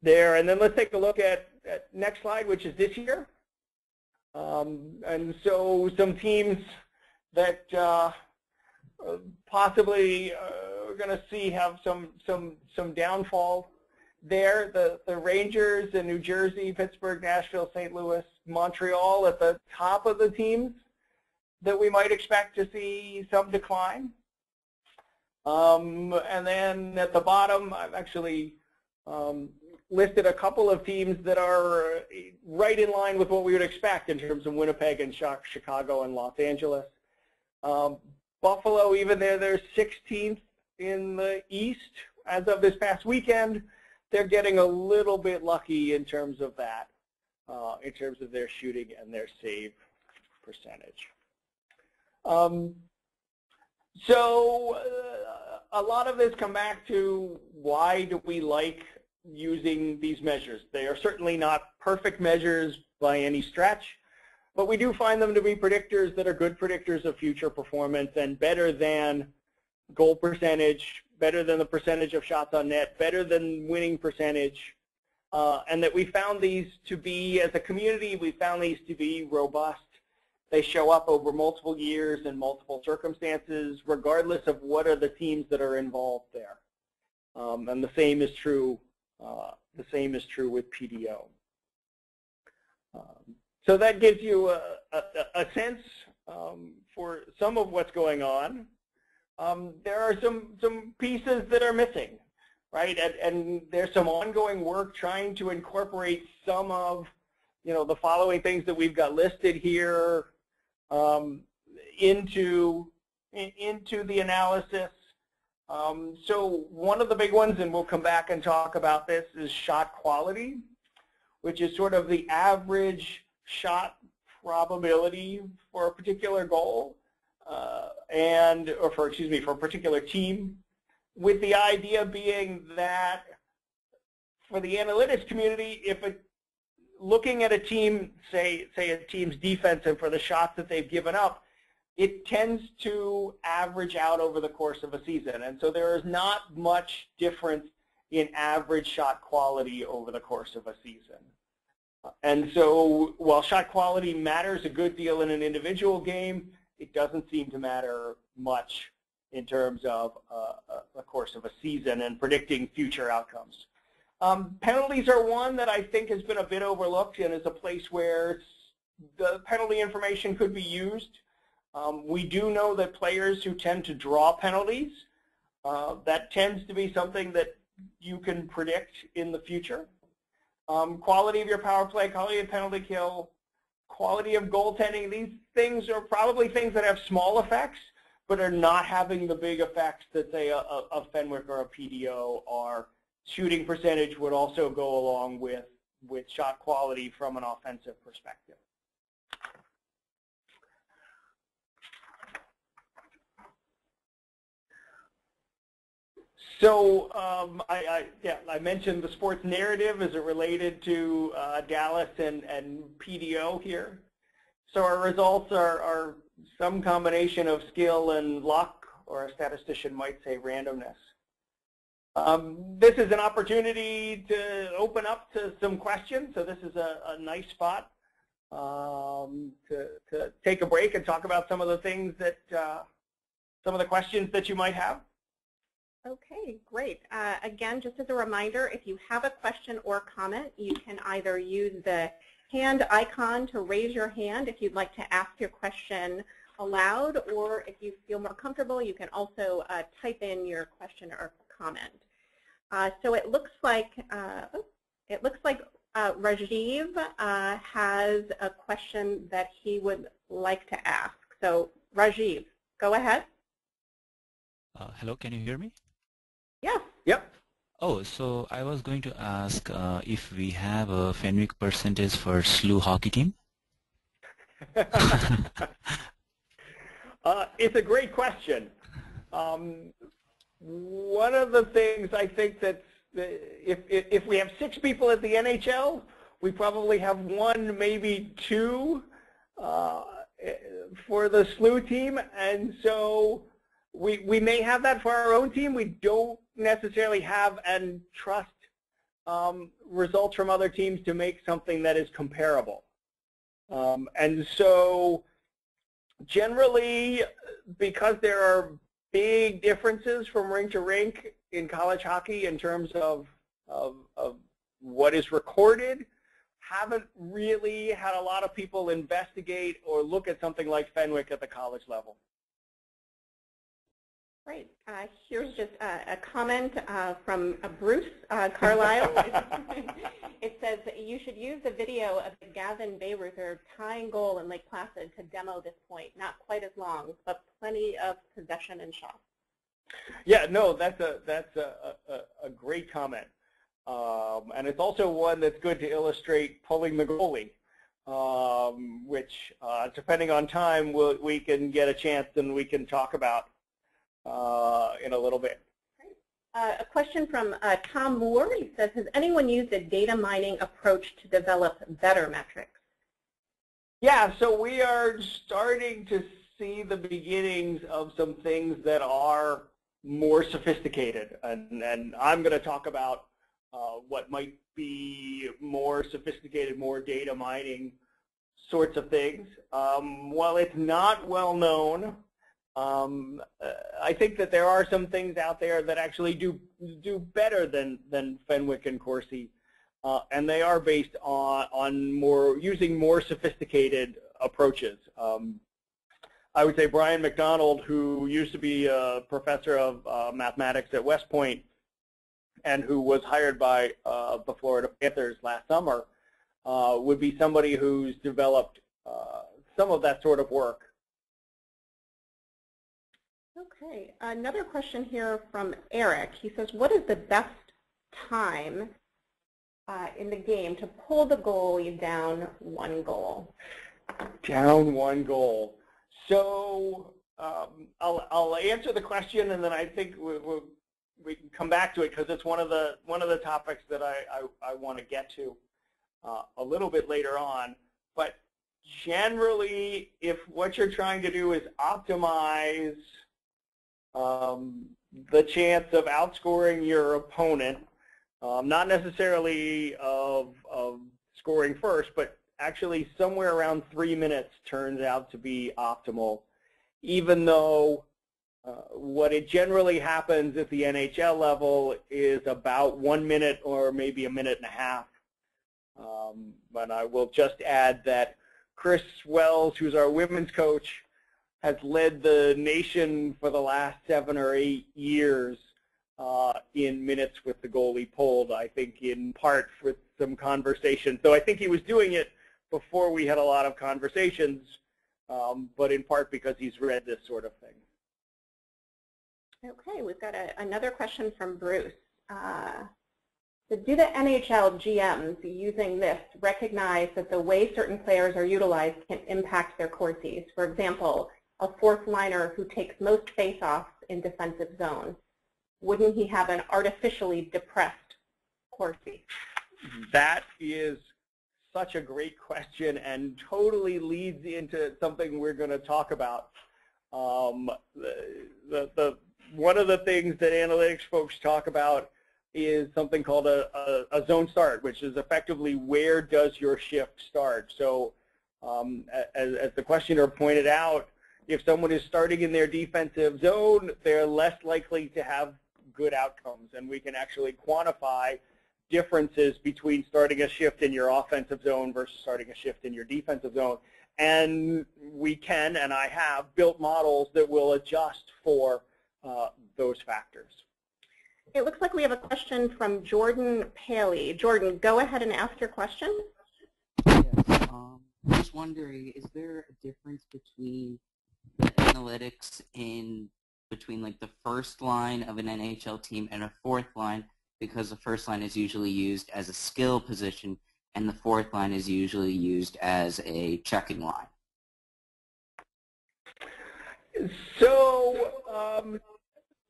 [SPEAKER 2] there. And then let's take a look at next slide, which is this year. And so some teams that possibly are going to see have some downfall. there, the Rangers in New Jersey, Pittsburgh, Nashville, St. Louis, Montreal at the top of the teams that we might expect to see some decline. And then at the bottom, I've actually listed a couple of teams that are right in line with what we would expect in terms of Winnipeg and Chicago and Los Angeles. Buffalo, even there, they're 16th in the East as of this past weekend. They're getting a little bit lucky in terms of that, in terms of their shooting and their save percentage. A lot of this come back to why do we like using these measures. They are certainly not perfect measures by any stretch, but we do find them to be predictors that are good predictors of future performance and better than goal percentage, better than the percentage of shots on net, better than winning percentage, and that we found these to be, as a community, we found these to be robust. They show up over multiple years and multiple circumstances, regardless of what are the teams that are involved there. And the same is true. With PDO. So that gives you a sense for some of what's going on. There are some pieces that are missing, right? And there's some ongoing work trying to incorporate some of, the following things that we've got listed here into the analysis. So one of the big ones, and we'll come back and talk about this, is shot quality, which is sort of the average shot probability for a particular goal, for a particular team, with the idea being that for the analytics community, if looking at a team, say a team's defense and for the shots that they've given up, it tends to average out over the course of a season. And so there is not much difference in average shot quality over the course of a season. And so while shot quality matters a good deal in an individual game, it doesn't seem to matter much in terms of the course of a season and predicting future outcomes. Penalties are one that I think has been a bit overlooked and is a place where the penalty information could be used. We do know that players who tend to draw penalties, that tends to be something that you can predict in the future. Quality of your power play, quality of penalty kill, quality of goaltending, these things are probably things that have small effects, but are not having the big effects that, say, a Fenwick or a PDO are. Shooting percentage would also go along with shot quality from an offensive perspective. So I mentioned the sports narrative as it related to Dallas and PDO here. So our results are some combination of skill and luck, or a statistician might say randomness. This is an opportunity to open up to some questions. So this is a nice spot to take a break and talk about some of the things that, some of the questions that you might have.
[SPEAKER 1] Okay, great. Again, just as a reminder, if you have a question or comment, you can either use the hand icon to raise your hand if you'd like to ask your question aloud, or if you feel more comfortable, you can also type in your question or comment. So it looks like Rajiv has a question that he would like to ask. So Rajiv, go ahead.
[SPEAKER 5] Hello, can you hear me?
[SPEAKER 1] Yes.
[SPEAKER 2] Yep.
[SPEAKER 5] Oh, so I was going to ask if we have a Fenwick percentage for SLU hockey team.
[SPEAKER 2] It's a great question. One of the things I think that if we have 6 people at the NHL, we probably have 1, maybe 2 for the SLU team, and so we may have that for our own team. We don't necessarily have and trust results from other teams to make something that is comparable. And so generally, because there are big differences from rink to rink in college hockey in terms of of what is recorded. Haven't really had a lot of people investigate or look at something like Fenwick at the college level.
[SPEAKER 1] Great. Here's just a comment from Bruce Carlisle. It says that you should use the video of the Gavin Bayreuther tying goal in Lake Placid to demo this point. Not quite as long, but plenty of possession and shots.
[SPEAKER 2] Yeah, no, that's a great comment. And it's also one that's good to illustrate pulling the goalie, which, depending on time, we can get a chance and we can talk about in a little bit.
[SPEAKER 1] A question from Tom Moore. He says, has anyone used a data mining approach to develop better metrics?
[SPEAKER 2] Yeah, so we are starting to see the beginnings of some things that are more sophisticated. And I'm going to talk about what might be more sophisticated, more data mining sorts of things. While it's not well known, I think that there are some things out there that actually do better than Fenwick and Corsi, and they are based on using more sophisticated approaches. I would say Brian McDonald, who used to be a professor of mathematics at West Point, and who was hired by the Florida Panthers last summer, would be somebody who's developed some of that sort of work.
[SPEAKER 1] Okay, another question here from Eric. He says, what is the best time in the game to pull the goalie down one goal?
[SPEAKER 2] Down one goal. So I'll answer the question, and then I think we can come back to it because it's one of the topics that I want to get to a little bit later on. But generally, if what you're trying to do is optimize the chance of outscoring your opponent, not necessarily of scoring first, but actually somewhere around 3 minutes turns out to be optimal, even though what it generally happens at the NHL level is about 1 minute or maybe a minute and a half. But I will just add that Chris Wells, who's our women's coach, has led the nation for the last 7 or 8 years in minutes with the goalie pulled, I think in part with some conversation. So I think he was doing it before we had a lot of conversations, but in part because he's read this sort of thing.
[SPEAKER 1] Okay, we've got another question from Bruce. So do the NHL GMs using this recognize that the way certain players are utilized can impact their Corsis? For example, a fourth liner who takes most face-offs in defensive zone, wouldn't he have an artificially depressed Corsi?
[SPEAKER 2] That is such a great question and totally leads into something we're going to talk about. One of the things that analytics folks talk about is something called a zone start, which is effectively where does your shift start. So as the questioner pointed out, if someone is starting in their defensive zone, they're less likely to have good outcomes. And we can actually quantify differences between starting a shift in your offensive zone versus starting a shift in your defensive zone. And we can, and I have, built models that will adjust for those factors.
[SPEAKER 1] It looks like we have a question from Jordan Paley. Jordan, go ahead and ask your question.
[SPEAKER 6] Yes. I was wondering, is there a difference between the analytics between like the first line of an NHL team and a fourth line, because the first line is usually used as a skill position and the fourth line is usually used as a checking line?
[SPEAKER 2] So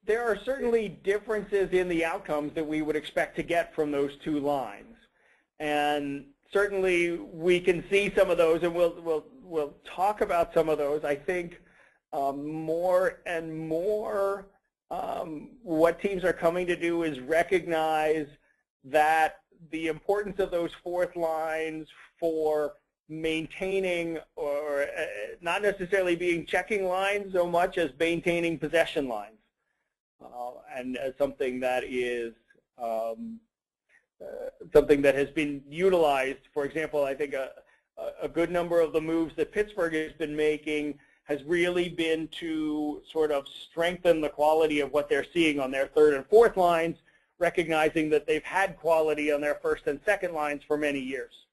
[SPEAKER 2] there are certainly differences in the outcomes that we would expect to get from those two lines. And certainly we can see some of those, and we'll talk about some of those. I think more and more what teams are coming to do is recognize that the importance of those fourth lines for maintaining, or not necessarily being checking lines so much as maintaining possession lines. And as something that is something that has been utilized. For example, I think a good number of the moves that Pittsburgh has been making has really been to sort of strengthen the quality of what they're seeing on their third and fourth lines, recognizing that they've had quality on their first and second lines for many years.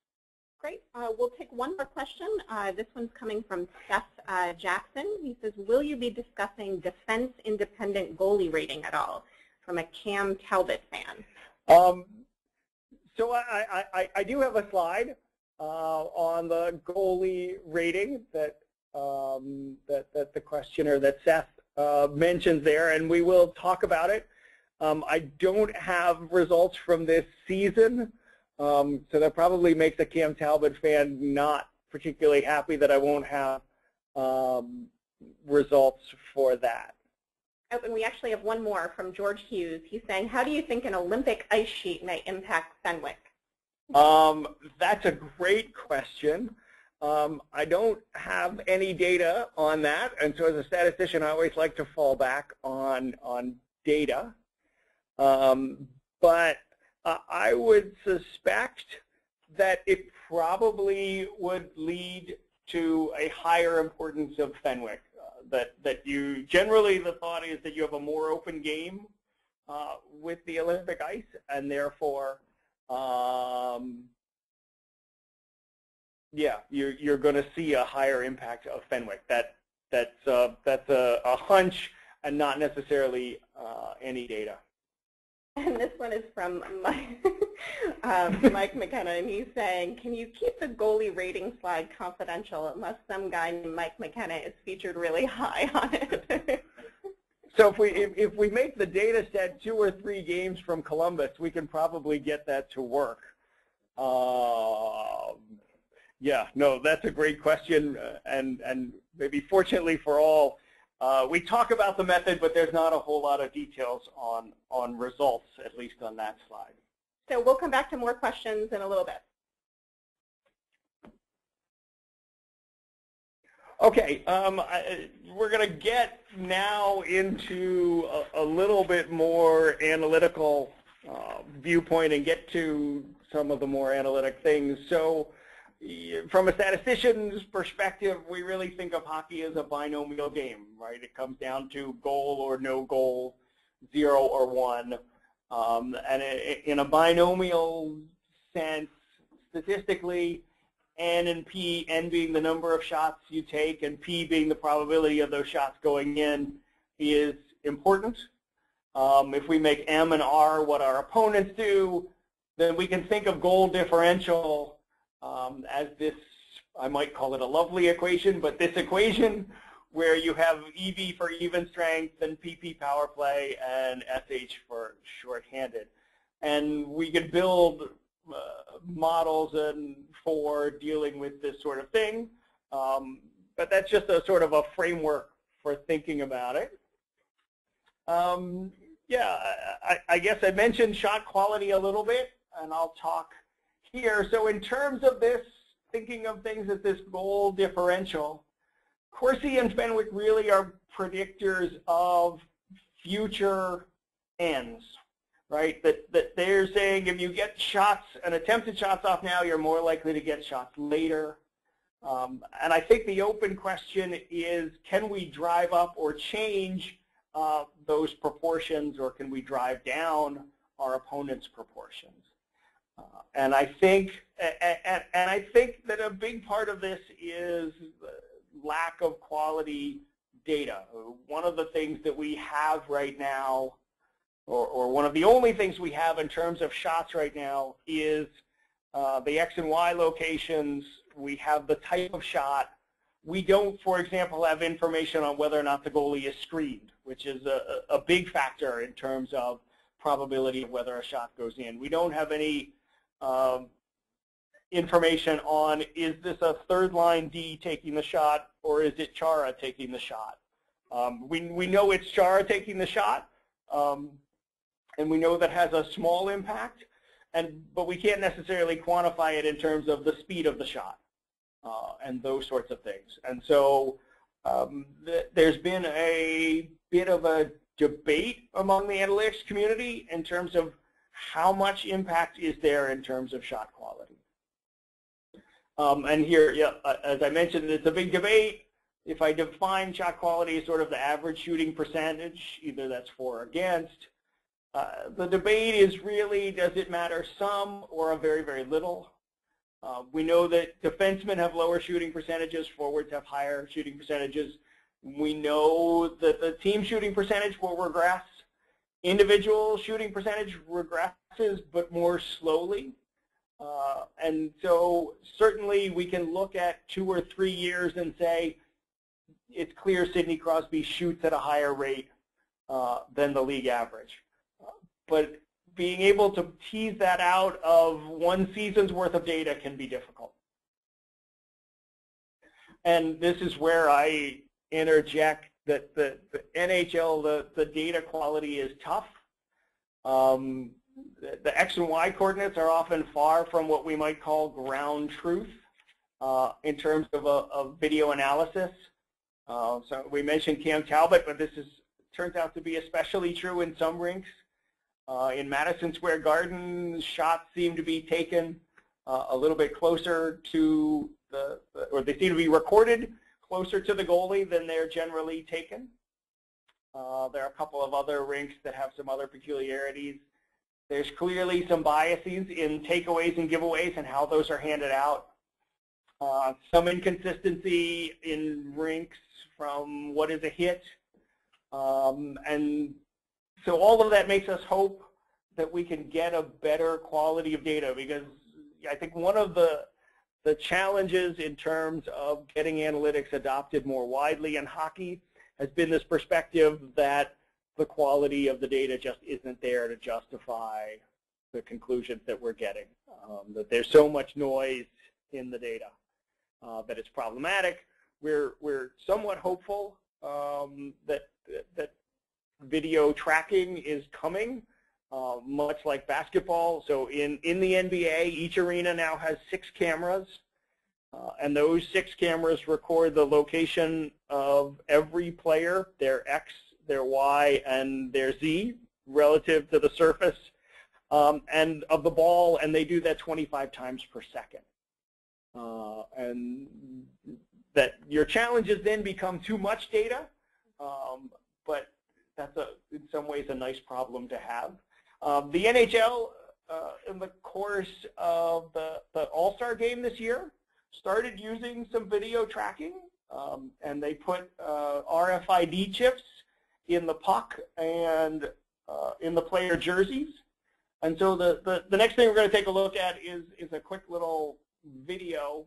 [SPEAKER 1] Great. We'll take one more question. This one's coming from Seth Jackson. He says, will you be discussing defense-independent goalie rating at all? From a Cam Talbot fan.
[SPEAKER 2] So I do have a slide on the goalie rating that that the questioner, that Seth mentions there, and we will talk about it. I don't have results from this season, so that probably makes a Cam Talbot fan not particularly happy that I won't have results for that.
[SPEAKER 1] Oh, and we actually have one more from George Hughes. He's saying, how do you think an Olympic ice sheet may impact Fenwick?
[SPEAKER 2] That's a great question. I don't have any data on that, and so as a statistician, I always like to fall back on data. But I would suspect that it probably would lead to a higher importance of Fenwick. That you generally, the thought is that you have a more open game with the Olympic ice, and therefore, yeah, you're going to see a higher impact of Fenwick. That's a hunch and not necessarily any data.
[SPEAKER 1] And this one is from Mike McKenna, and he's saying, can you keep the goalie rating slide confidential unless some guy named Mike McKenna is featured really high on it?
[SPEAKER 2] So if we make the data set 2 or 3 games from Columbus, we can probably get that to work. Yeah, no, that's a great question, and maybe fortunately for all, we talk about the method, but there's not a whole lot of details on results, at least on that slide.
[SPEAKER 1] So we'll come back to more questions in a little bit.
[SPEAKER 2] Okay, we're going to get now into a little bit more analytical viewpoint and get to some of the more analytic things. So from a statistician's perspective, we really think of hockey as a binomial game, right? It comes down to goal or no goal, 0 or 1. And in a binomial sense, statistically, N and P, N being the number of shots you take and P being the probability of those shots going in, is important. If we make M and R what our opponents do, then we can think of goal differential as this, I might call it a lovely equation, but this equation where you have EV for even strength and PP power play and SH for shorthanded. And we could build models for dealing with this sort of thing, but that's just a sort of a framework for thinking about it. Yeah, I guess I mentioned shot quality a little bit, and I'll talk here. So in terms of this, thinking of things as this goal differential, Corsi and Fenwick really are predictors of future ends, right? That they're saying if you get shots and attempted shots off now, you're more likely to get shots later. And I think the open question is, can we drive up or change those proportions, or can we drive down our opponent's proportions? And I think that a big part of this is lack of quality data. One of the things that we have right now, or one of the only things we have in terms of shots right now, is the X and Y locations. We have the type of shot. We don't, for example, have information on whether or not the goalie is screened, which is a big factor in terms of probability of whether a shot goes in. We don't have any information on, is this a third line D taking the shot, or is it Chara taking the shot? We know it's Chara taking the shot, and we know that has a small impact, but we can't necessarily quantify it in terms of the speed of the shot and those sorts of things. And so there's been a bit of a debate among the analytics community in terms of how much impact is there in terms of shot quality? And here, yeah, as I mentioned, it's a big debate. If I define shot quality as sort of the average shooting percentage, either that's for or against, the debate is really, does it matter some or a very, very little? We know that defensemen have lower shooting percentages, forwards have higher shooting percentages. We know that the team shooting percentage will regress. Individual shooting percentage regresses, but more slowly. And so certainly we can look at 2 or 3 years and say, it's clear Sidney Crosby shoots at a higher rate than the league average. But being able to tease that out of one season's worth of data can be difficult. And this is where I interject that the NHL, the data quality is tough. The X and Y coordinates are often far from what we might call ground truth in terms of video analysis. So we mentioned Cam Talbot, but this turns out to be especially true in some rinks. In Madison Square Garden, shots seem to be taken a little bit closer to or they seem to be recorded closer to the goalie than they're generally taken. There are a couple of other rinks that have some other peculiarities. There's clearly some biases in takeaways and giveaways and how those are handed out. Some inconsistency in rinks from what is a hit. And so all of that makes us hope that we can get a better quality of data, because I think one of the challenges in terms of getting analytics adopted more widely in hockey has been this perspective that the quality of the data just isn't there to justify the conclusions that we're getting, that there's so much noise in the data that it's problematic. We're somewhat hopeful that video tracking is coming, much like basketball. So in the NBA, each arena now has 6 cameras, and those 6 cameras record the location of every player, their X, their Y, and their Z relative to the surface, and of the ball, and they do that 25 times per second. And that your challenges then become too much data, but that's in some ways a nice problem to have. The NHL, in the course of the All-Star game this year, started using some video tracking, and they put RFID chips in the puck and in the player jerseys. And so the next thing we're going to take a look at is a quick little video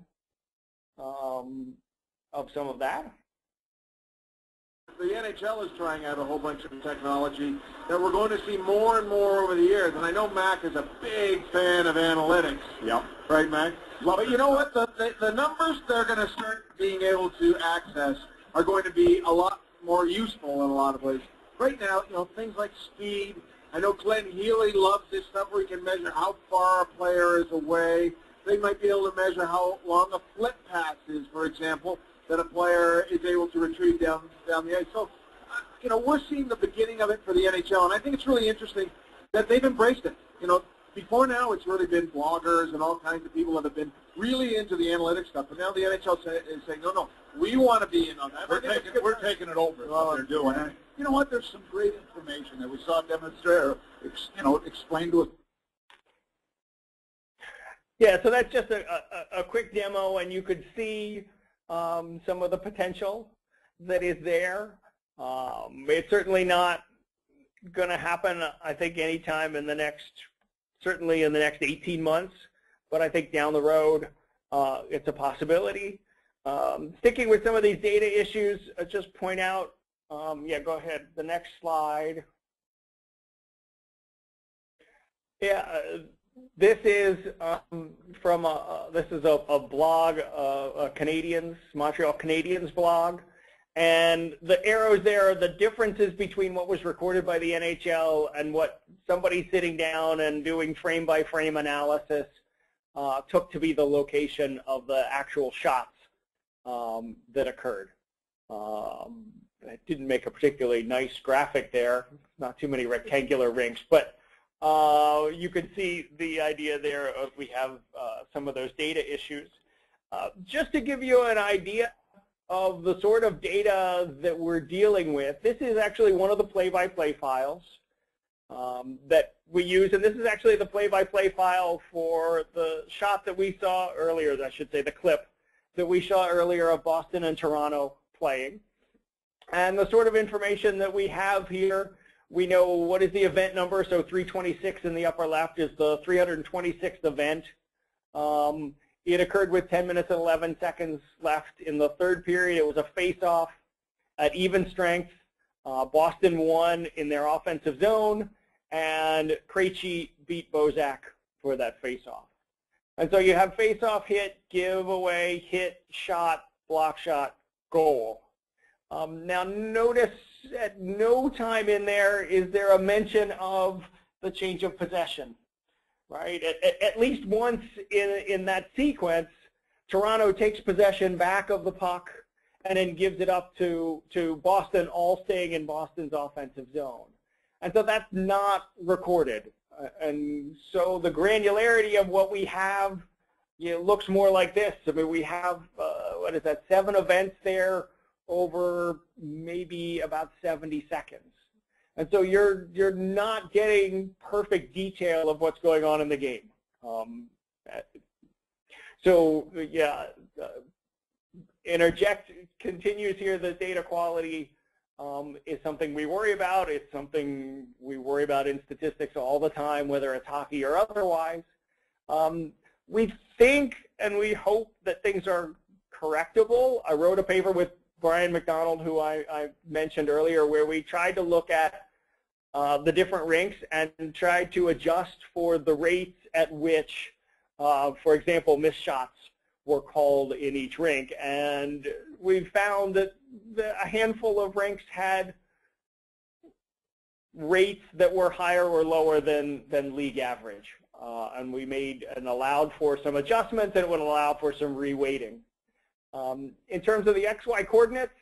[SPEAKER 2] of some of that.
[SPEAKER 4] The NHL is trying out a whole bunch of technology that we're going to see more and more over the years. And I know Mac is a big fan of analytics. Yep. Right, Mac? Well, but you know what? The numbers they're going to start being able to access are going to be a lot more useful in a lot of ways. Right now, you know, things like speed. I know Glenn Healy loves this stuff where he can measure how far a player is away. They might be able to measure how long a flip pass is, for example, that a player is able to retrieve down the ice. So, you know, we're seeing the beginning of it for the NHL, and I think it's really interesting that they've embraced it. You know, before now it's really been bloggers and all kinds of people that have been really into the analytics stuff, but now the NHL is saying, no, we want to be in on that. We're taking it over, is what they're doing. And you know what? There's some great information that we saw demonstrated, explained to us.
[SPEAKER 2] Yeah, so that's just a quick demo, and you could see some of the potential that is there. It's certainly not going to happen, I think, anytime in the next, certainly in the next 18 months, but I think down the road it's a possibility. Sticking with some of these data issues, just point out, yeah, go ahead, the next slide. Yeah, this is from a blog, a Montreal Canadiens blog, and the arrows there are the differences between what was recorded by the NHL and what somebody sitting down and doing frame-by-frame analysis took to be the location of the actual shots that occurred. It didn't make a particularly nice graphic there, not too many rectangular rinks, but you can see the idea there of we have some of those data issues. Just to give you an idea of the sort of data that we're dealing with, this is actually one of the play-by-play files that we use, and this is actually the play-by-play file for the shot that we saw earlier, I should say the clip that we saw earlier of Boston and Toronto playing. And the sort of information that we have here, we know what is the event number, so 326 in the upper left is the 326th event. It occurred with 10 minutes and 11 seconds left in the third period. It was a face-off at even strength. Boston won in their offensive zone, and Krejci beat Bozak for that face-off. And so you have face-off, hit, giveaway, hit, shot, block shot, goal. Now notice at no time in there is there a mention of the change of possession, right? At least once in that sequence, Toronto takes possession back of the puck and then gives it up to Boston, all staying in Boston's offensive zone. And so that's not recorded. And so the granularity of what we have, looks more like this. I mean, we have, 7 events there over maybe about 70 seconds. And so you're not getting perfect detail of what's going on in the game. Interject continues here. The data quality is something we worry about. It's something we worry about in statistics all the time, whether it's hockey or otherwise. We think and we hope that things are correctable. I wrote a paper with Brian McDonald, who I mentioned earlier, where we tried to look at the different rinks and tried to adjust for the rates at which, for example, missed shots were called in each rink. And we found that a handful of rinks had rates that were higher or lower than league average. And we made and allowed for some adjustments, and it would allow for some reweighting. In terms of the XY coordinates,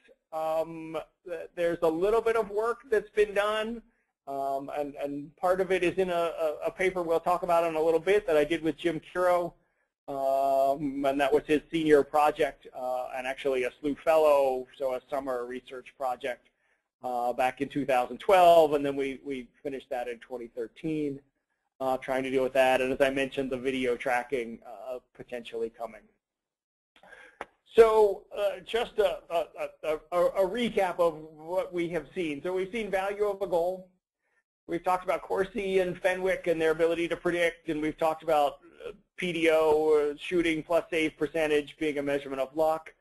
[SPEAKER 2] there's a little bit of work that's been done, and part of it is in a paper we'll talk about in a little bit that I did with Jim Kiro, and that was his senior project, and actually a SLU fellow, so a summer research project back in 2012, and then we finished that in 2013, trying to deal with that, and as I mentioned, the video tracking potentially coming. So just a recap of what we have seen. So we've seen value of a goal. We've talked about Corsi and Fenwick and their ability to predict, and we've talked about PDO, shooting plus save percentage being a measurement of luck,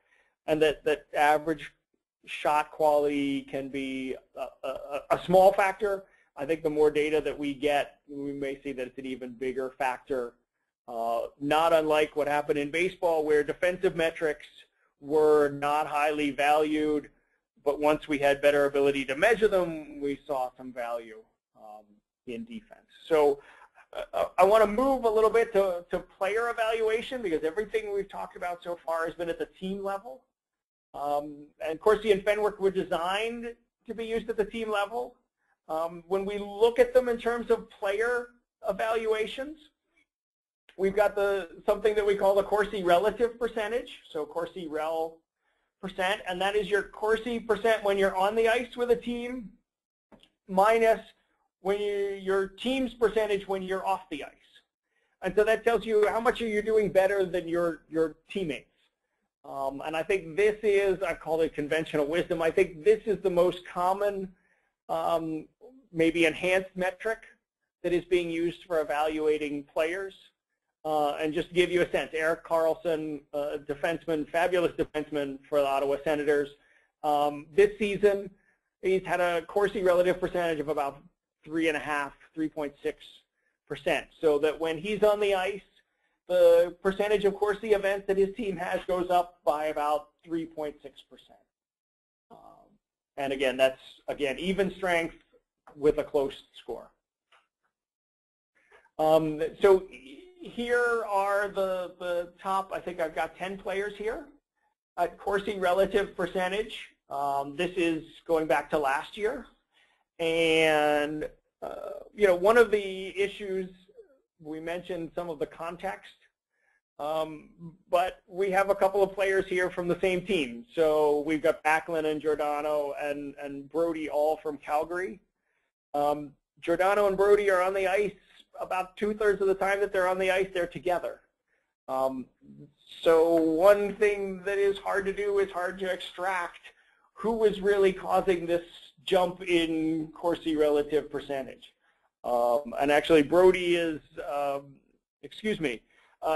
[SPEAKER 2] and that average shot quality can be a small factor. I think the more data that we get, we may see that it's an even bigger factor. Not unlike what happened in baseball, where defensive metrics were not highly valued, but once we had better ability to measure them, we saw some value in defense. So I want to move a little bit to player evaluation, because everything we've talked about so far has been at the team level. And Corsi and Fenwick were designed to be used at the team level. When we look at them in terms of player evaluations, we've got something that we call the Corsi relative percentage, so Corsi rel percent, and that is your Corsi percent when you're on the ice with a team minus your team's percentage when you're off the ice. And so that tells you how much are you doing better than your teammates. And I think this is, I've called it conventional wisdom, I think this is the most common, maybe enhanced metric that is being used for evaluating players. And just to give you a sense, Erik Karlsson, defenseman, fabulous defenseman for the Ottawa Senators. This season, he's had a Corsi relative percentage of about 3.6%. So that when he's on the ice, the percentage of Corsi events that his team has goes up by about 3.6%. And again, that's, even strength with a close score. So here are the top, I think I've got 10 players here at Corsi relative percentage. This is going back to last year. And one of the issues, we mentioned some of the context, but we have a couple of players here from the same team. So we've got Backlund and Giordano and Brody all from Calgary. Giordano and Brody are on the ice about 2/3 of the time that they're on the ice, they're together. So one thing that is hard to do is hard to extract who is really causing this jump in Corsi relative percentage. And actually Brody is,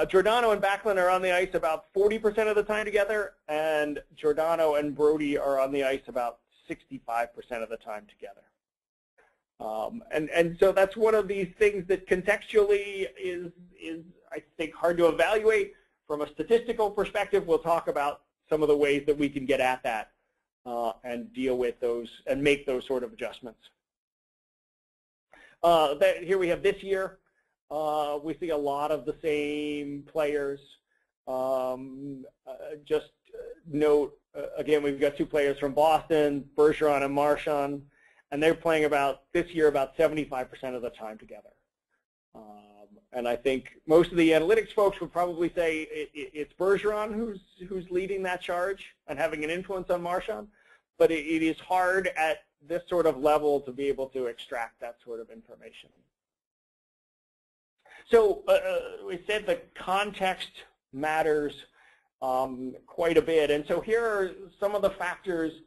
[SPEAKER 2] Giordano and Backlund are on the ice about 40% of the time together, and Giordano and Brody are on the ice about 65% of the time together. And so that's one of these things that contextually is I think hard to evaluate. From a statistical perspective, we'll talk about some of the ways that we can get at that and deal with those and make those sort of adjustments. Here we have this year. We see a lot of the same players. Just note, again, we've got 2 players from Boston, Bergeron and Marchand, and they're playing this year about 75% of the time together. And I think most of the analytics folks would probably say it's Bergeron who's leading that charge and having an influence on Marchand, but it is hard at this sort of level to be able to extract that sort of information. So we said the context matters quite a bit, and so here are some of the factors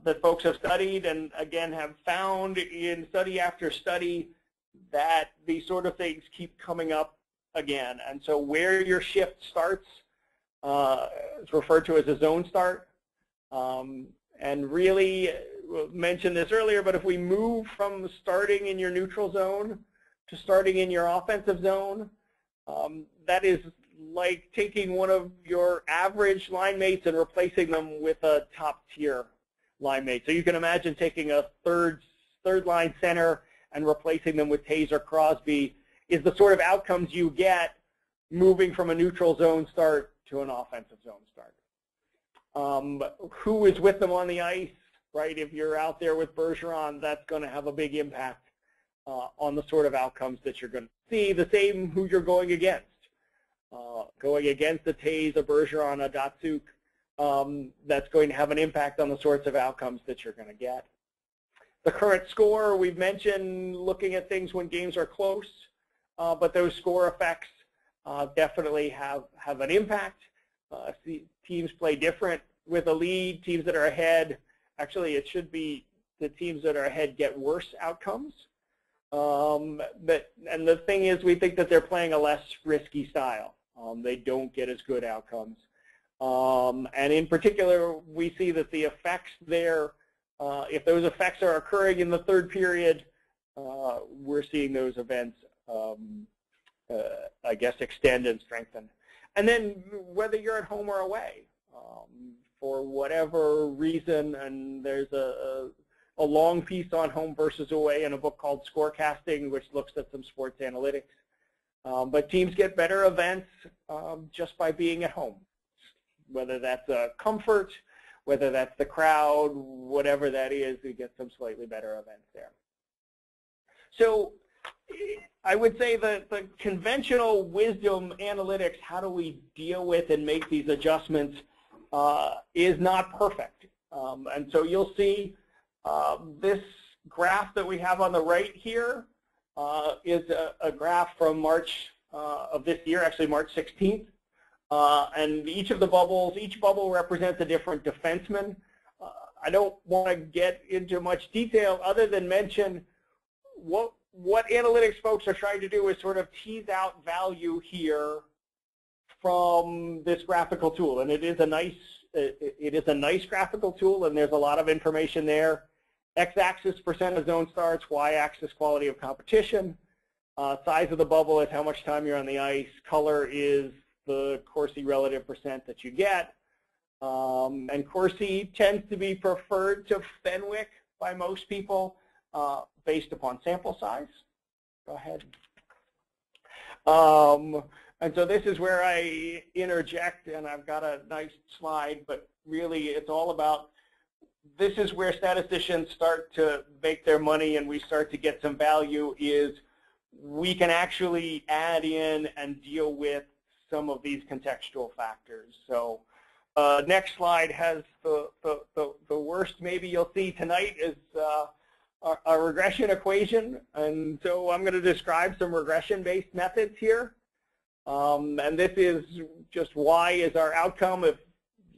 [SPEAKER 2] that folks have studied and again have found in study after study that these sort of things keep coming up again. And so where your shift starts is referred to as a zone start. And really, we'll mention this earlier, but if we move from starting in your neutral zone to starting in your offensive zone, that is like taking one of your average line mates and replacing them with a top tier line mate. So you can imagine taking a third line center and replacing them with Taze or Crosby is the sort of outcomes you get moving from a neutral zone start to an offensive zone start. Who is with them on the ice, right? If you're out there with Bergeron, that's going to have a big impact on the sort of outcomes that you're going to see. The same who you're going against. Going against a Taze, a Bergeron, a Datsuk, that's going to have an impact on the sorts of outcomes that you're going to get. The current score, we've mentioned looking at things when games are close, but those score effects definitely have an impact. Teams play different with a lead. Teams that are ahead, actually it should be the teams that are ahead get worse outcomes. And the thing is, we think that they're playing a less risky style. They don't get as good outcomes. And in particular, we see that the effects there, if those effects are occurring in the third period, we're seeing those events, I guess, extend and strengthen. And then whether you're at home or away, for whatever reason, and there's a long piece on home versus away in a book called Scorecasting, which looks at some sports analytics. But teams get better events just by being at home, whether that's a comfort, whether that's the crowd, whatever that is, we get some slightly better events there. So I would say that the conventional wisdom analytics, how do we deal with and make these adjustments, is not perfect. And so you'll see this graph that we have on the right here is a graph from March of this year, actually March 16th. And each bubble represents a different defenseman. I don't want to get into much detail other than mention what analytics folks are trying to do is sort of tease out value here from this graphical tool. And it is a nice graphical tool, and there's a lot of information there. X-axis percent of zone starts, Y-axis quality of competition. Size of the bubble is how much time you're on the ice. Color is the Corsi relative percent that you get. And Corsi tends to be preferred to Fenwick by most people based upon sample size. Go ahead. And so this is where I interject, and I've got a nice slide, but really it's all about this is where statisticians start to make their money and we start to get some value, is we can actually add in and deal with some of these contextual factors. So next slide has the worst maybe you'll see tonight is a regression equation. And so I'm going to describe some regression-based methods here. And this is just Y is our outcome. If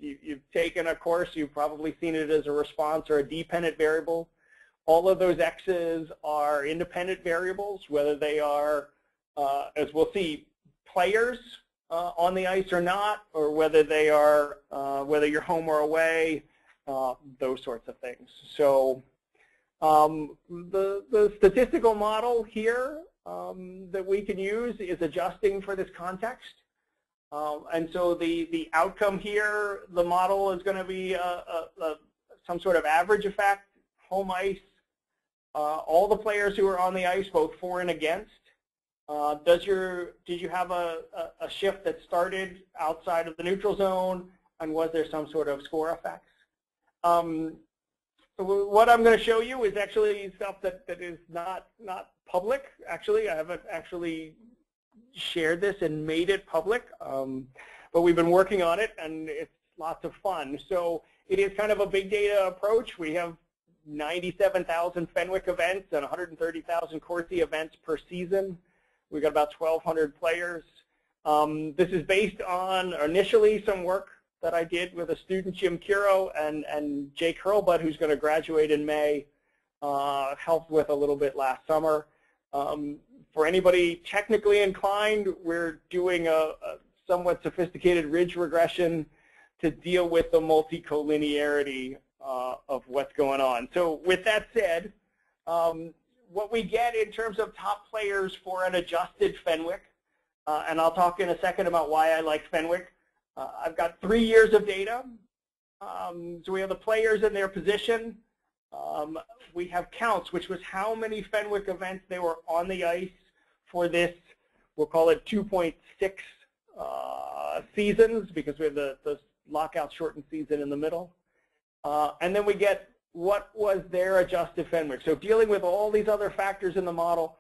[SPEAKER 2] you've taken a course, you've probably seen it as a response or a dependent variable. All of those X's are independent variables, whether they are, as we'll see, players on the ice or not, or whether they are, whether you're home or away, those sorts of things. So the statistical model here that we can use is adjusting for this context. And so the outcome here, the model is going to be some sort of average effect, home ice, all the players who are on the ice, both for and against. Did you have a shift that started outside of the neutral zone, and was there some sort of score effects? So what I'm going to show you is actually stuff that is not public. Actually, I haven't actually shared this and made it public, but we've been working on it, and it's lots of fun. So it is kind of a big data approach. We have 97,000 Fenwick events and 130,000 Corsi events per season. We've got about 1,200 players. This is based on initially some work that I did with a student, Jim Curo, and Jake Hurlbut, who's going to graduate in May, helped with a little bit last summer. For anybody technically inclined, we're doing a somewhat sophisticated ridge regression to deal with the multi-collinearity of what's going on. So with that said, what we get in terms of top players for an adjusted Fenwick, and I'll talk in a second about why I like Fenwick. I've got 3 years of data. So we have the players in their position. We have counts, which was how many Fenwick events they were on the ice for this, we'll call it 2.6 seasons, because we have the lockout shortened season in the middle. And then we get what was their adjusted Fenwick. So dealing with all these other factors in the model,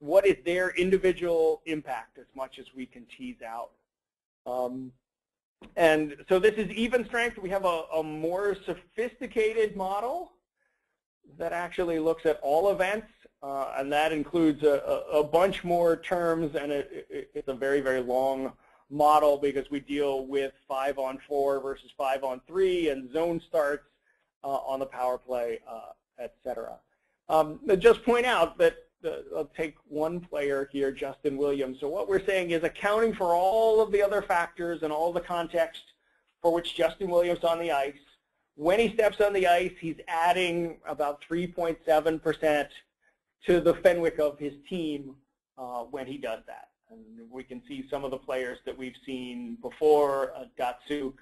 [SPEAKER 2] what is their individual impact as much as we can tease out. And so this is even strength. We have a more sophisticated model that actually looks at all events, and that includes a bunch more terms, and it's a very, very long model because we deal with 5-on-4 versus 5-on-3 and zone starts on the power play, et cetera. Just point out that I'll take one player here, Justin Williams. So what we're saying is accounting for all of the other factors and all the context for which Justin Williams is on the ice. When he steps on the ice, he's adding about 3.7% to the Fenwick of his team when he does that. And we can see some of the players that we've seen before. Datsuk,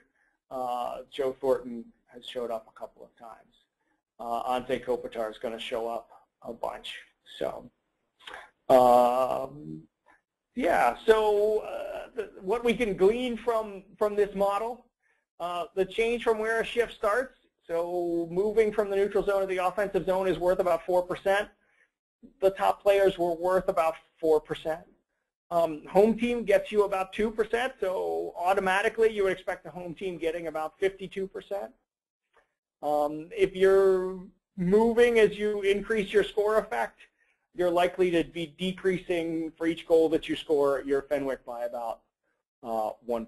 [SPEAKER 2] Joe Thornton has showed up a couple of times. Ante Kopitar is going to show up a bunch. So, yeah. So, what we can glean from this model, the change from where a shift starts. So, moving from the neutral zone to the offensive zone is worth about 4%. The top players were worth about 4%. Home team gets you about 2%. So, automatically, you would expect the home team getting about 52%. If you're moving as you increase your score effect, you're likely to be decreasing for each goal that you score your Fenwick by about 1%.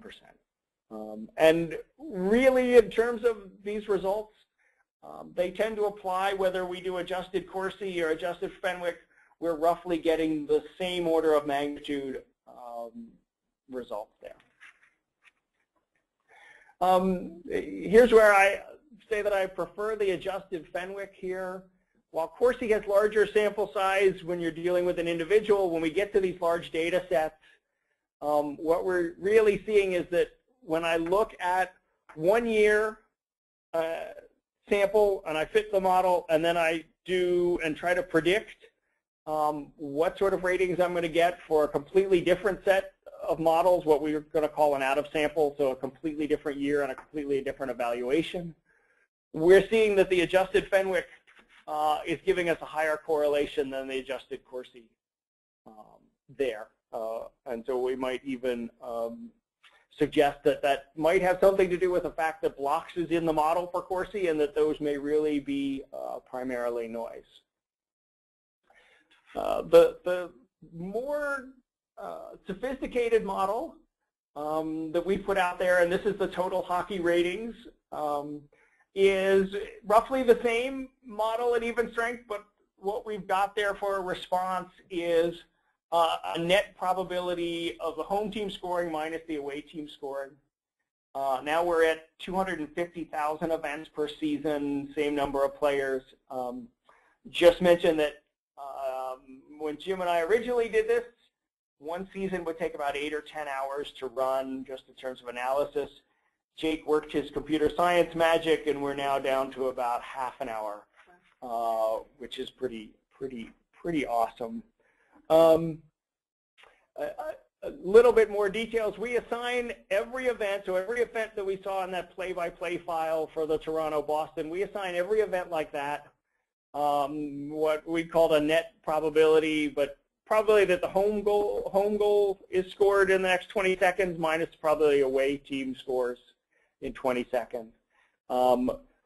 [SPEAKER 2] And really, in terms of these results, they tend to apply whether we do adjusted Corsi or adjusted Fenwick. We're roughly getting the same order of magnitude results there. Here's where I say that I prefer the adjusted Fenwick here. While Corsi has larger sample size when you're dealing with an individual, when we get to these large data sets, what we're really seeing is that when I look at 1 year sample and I fit the model, and then I do and try to predict what sort of ratings I'm going to get for a completely different set of models, what we're going to call an out of sample, so a completely different year and a completely different evaluation. we're seeing that the adjusted Fenwick is giving us a higher correlation than the adjusted Corsi there. And so we might even suggest that that might have something to do with the fact that blocks is in the model for Corsi and that those may really be primarily noise. The more sophisticated model that we put out there, and this is the total hockey ratings, is roughly the same model at even strength, but what we've got there for a response is a net probability of the home team scoring minus the away team scoring. Now we're at 250,000 events per season, same number of players. Just mentioned that when Jim and I originally did this, one season would take about 8 or 10 hours to run just in terms of analysis. Jake worked his computer science magic, and we're now down to about half an hour, which is pretty awesome. A little bit more details. We assign every event, so every event that we saw in that play-by-play file for the Toronto-Boston, we assign every event like that what we called a net probability, but probably that the home goal is scored in the next 20 seconds minus probably away team scores in 20 seconds.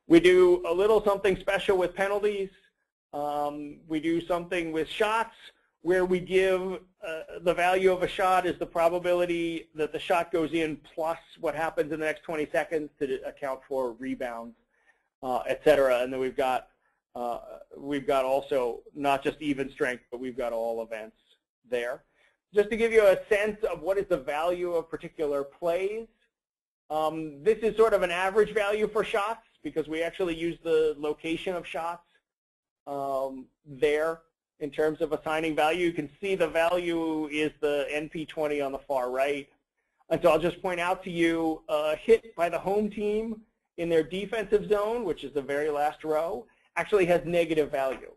[SPEAKER 2] We do a little something special with penalties. We do something with shots where we give the value of a shot is the probability that the shot goes in plus what happens in the next 20 seconds to account for rebounds, et cetera. And then we've got also not just even strength, but we've got all events there. Just to give you a sense of what is the value of particular plays, this is sort of an average value for shots because we actually use the location of shots there in terms of assigning value. You can see the value is the NP20 on the far right. And so I'll just point out to you, hit by the home team in their defensive zone, which is the very last row, actually has negative value.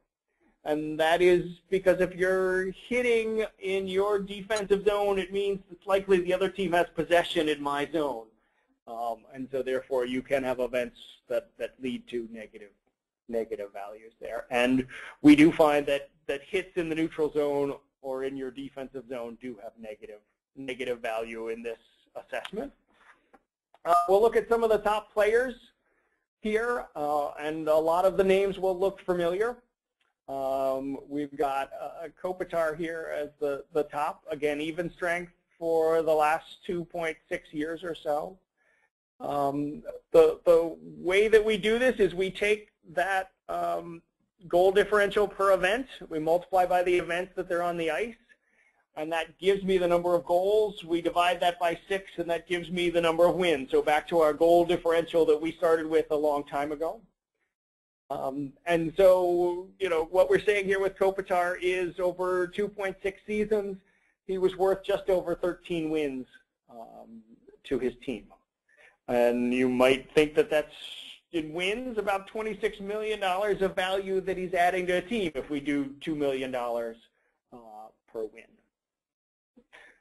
[SPEAKER 2] And that is because if you're hitting in your defensive zone, it means it's likely the other team has possession in my zone. And so therefore you can have events that lead to negative values there. And we do find that hits in the neutral zone or in your defensive zone do have negative value in this assessment. We'll look at some of the top players here, and a lot of the names will look familiar. We've got Kopitar here as the top, again, even strength for the last 2.6 years or so. The way that we do this is we take that goal differential per event, we multiply by the events that they're on the ice, and that gives me the number of goals. We divide that by 6, and that gives me the number of wins. So back to our goal differential that we started with a long time ago. And so, what we're saying here with Kopitar is over 2.6 seasons, he was worth just over 13 wins to his team. And you might think that that's, in wins, about $26 million of value that he's adding to a team if we do $2 million per win.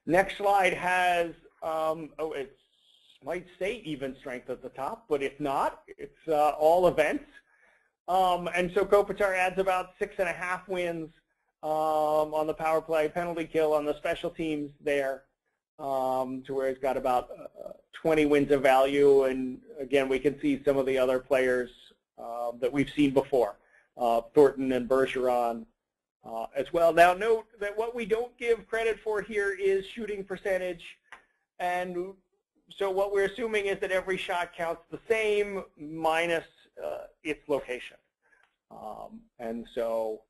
[SPEAKER 2] Next slide has, it might say even strength at the top, but if not, it's all events. And so Kopitar adds about 6.5 wins on the power play, penalty kill, on the special teams there, to where he's got about 20 wins of value. And again, we can see some of the other players that we've seen before, Thornton and Bergeron as well. Now note that what we don't give credit for here is shooting percentage. And so what we're assuming is that every shot counts the same minus its location. And so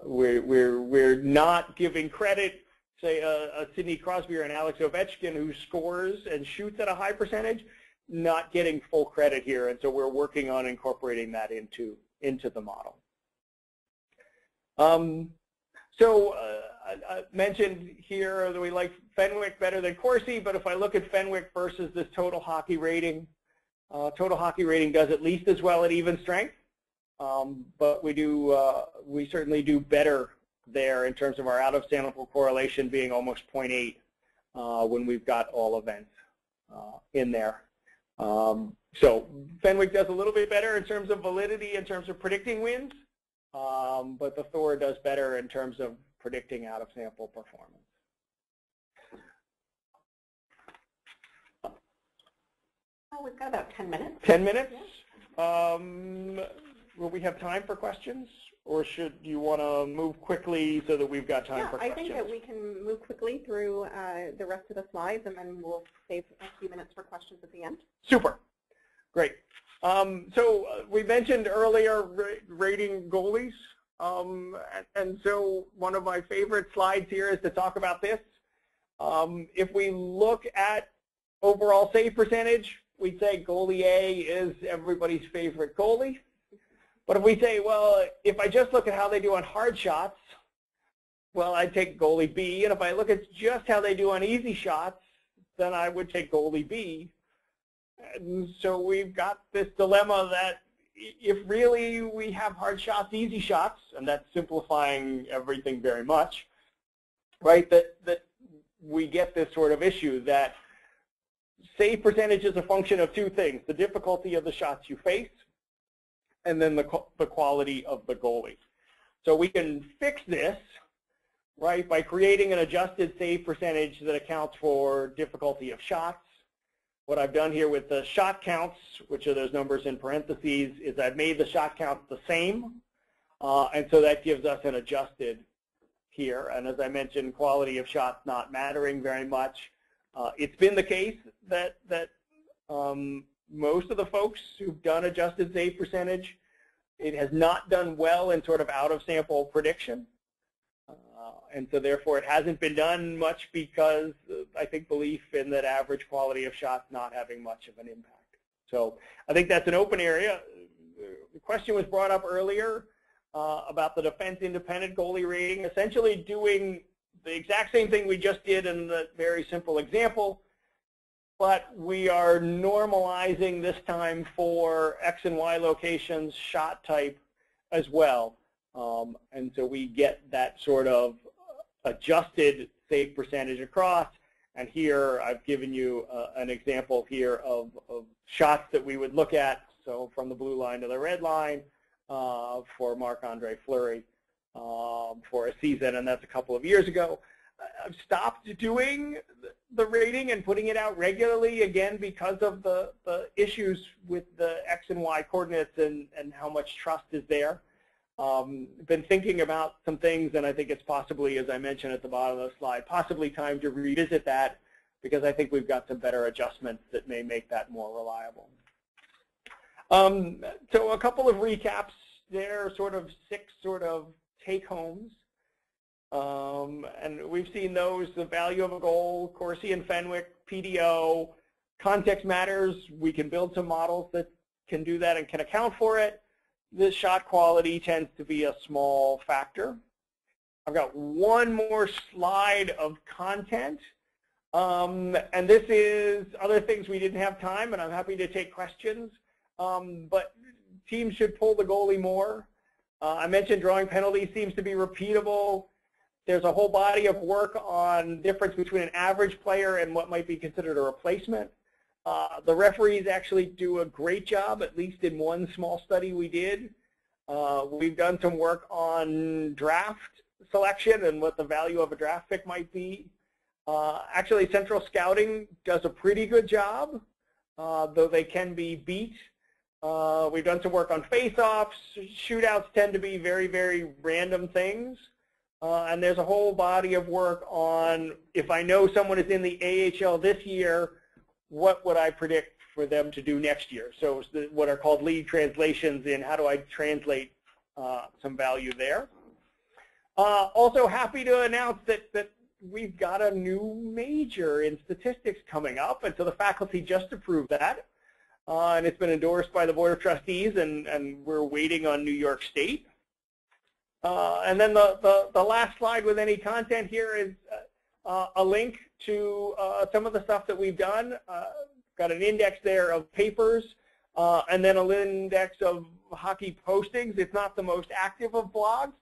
[SPEAKER 2] we're not giving credit, say, a Sidney Crosby or an Alex Ovechkin who scores and shoots at a high percentage, not getting full credit here. And so we're working on incorporating that into the model. I mentioned here that we like Fenwick better than Corsi, but if I look at Fenwick versus this total hockey rating does at least as well at even strength, but we certainly do better there in terms of our out-of-sample correlation being almost 0.8 when we've got all events in there. So Fenwick does a little bit better in terms of validity, in terms of predicting wins, but the Thor does better in terms of predicting out-of-sample performance.
[SPEAKER 1] Oh, we've got about 10 minutes.
[SPEAKER 2] 10 minutes?
[SPEAKER 1] Yeah.
[SPEAKER 2] Will we have time for questions? Or should you want to move quickly so that we've got time for questions?
[SPEAKER 1] I think that we can move quickly through the rest of the slides, and then we'll save a few minutes for questions at the end.
[SPEAKER 2] Super. Great. So we mentioned earlier rating goalies. And so one of my favorite slides here is to talk about this. If we look at overall save percentage, we'd say goalie A is everybody's favorite goalie. But if we say, well, if I just look at how they do on hard shots, well, I'd take goalie B. And if I look at just how they do on easy shots, then I would take goalie B. And so we've got this dilemma that if really we have hard shots, easy shots, and that's simplifying everything very much, right, that we get this sort of issue that save percentage is a function of two things, the difficulty of the shots you face, and then the quality of the goalie. So we can fix this, right, by creating an adjusted save percentage that accounts for difficulty of shots. What I've done here with the shot counts, which are those numbers in parentheses, is I've made the shot counts the same, and so that gives us an adjusted here. And as I mentioned, quality of shots not mattering very much. It's been the case that most of the folks who've done adjusted save percentage, it has not done well in sort of out-of-sample prediction. And so therefore it hasn't been done much because I think belief in that average quality of shots not having much of an impact. So I think that's an open area. The question was brought up earlier about the defense independent goalie rating, essentially doing the exact same thing we just did in the very simple example, but we are normalizing this time for X and Y locations, shot type as well. And so we get that sort of adjusted save percentage across. And here I've given you an example here of shots that we would look at. So from the blue line to the red line for Marc-Andre Fleury for a season, and that's a couple of years ago. I've stopped doing the rating and putting it out regularly, again, because of the issues with the X and Y coordinates and how much trust is there. Been thinking about some things, and I think it's possibly, as I mentioned at the bottom of the slide, possibly time to revisit that, because I think we've got some better adjustments that may make that more reliable. So a couple of recaps there, sort of 6 sort of take-homes. And we've seen those, the value of a goal, Corsi and Fenwick, PDO, context matters. We can build some models that can do that and can account for it. The shot quality tends to be a small factor. I've got one more slide of content. And this is other things we didn't have time, and I'm happy to take questions. But teams should pull the goalie more. I mentioned drawing penalties seems to be repeatable. There's a whole body of work on difference between an average player and what might be considered a replacement. The referees actually do a great job, at least in one small study we did. We've done some work on draft selection and what the value of a draft pick might be. Actually, Central Scouting does a pretty good job, though they can be beat. We've done some work on face-offs. Shootouts tend to be very, very random things. And there's a whole body of work on, if I know someone is in the AHL this year, what would I predict for them to do next year? So what are called league translations in how do I translate some value there. Also happy to announce that we've got a new major in statistics coming up, and so the faculty just approved that. And it's been endorsed by the Board of Trustees, and we're waiting on New York State. And then the last slide with any content here is a link to some of the stuff that we've done. Got an index there of papers, and then an index of hockey postings. It's not the most active of blogs,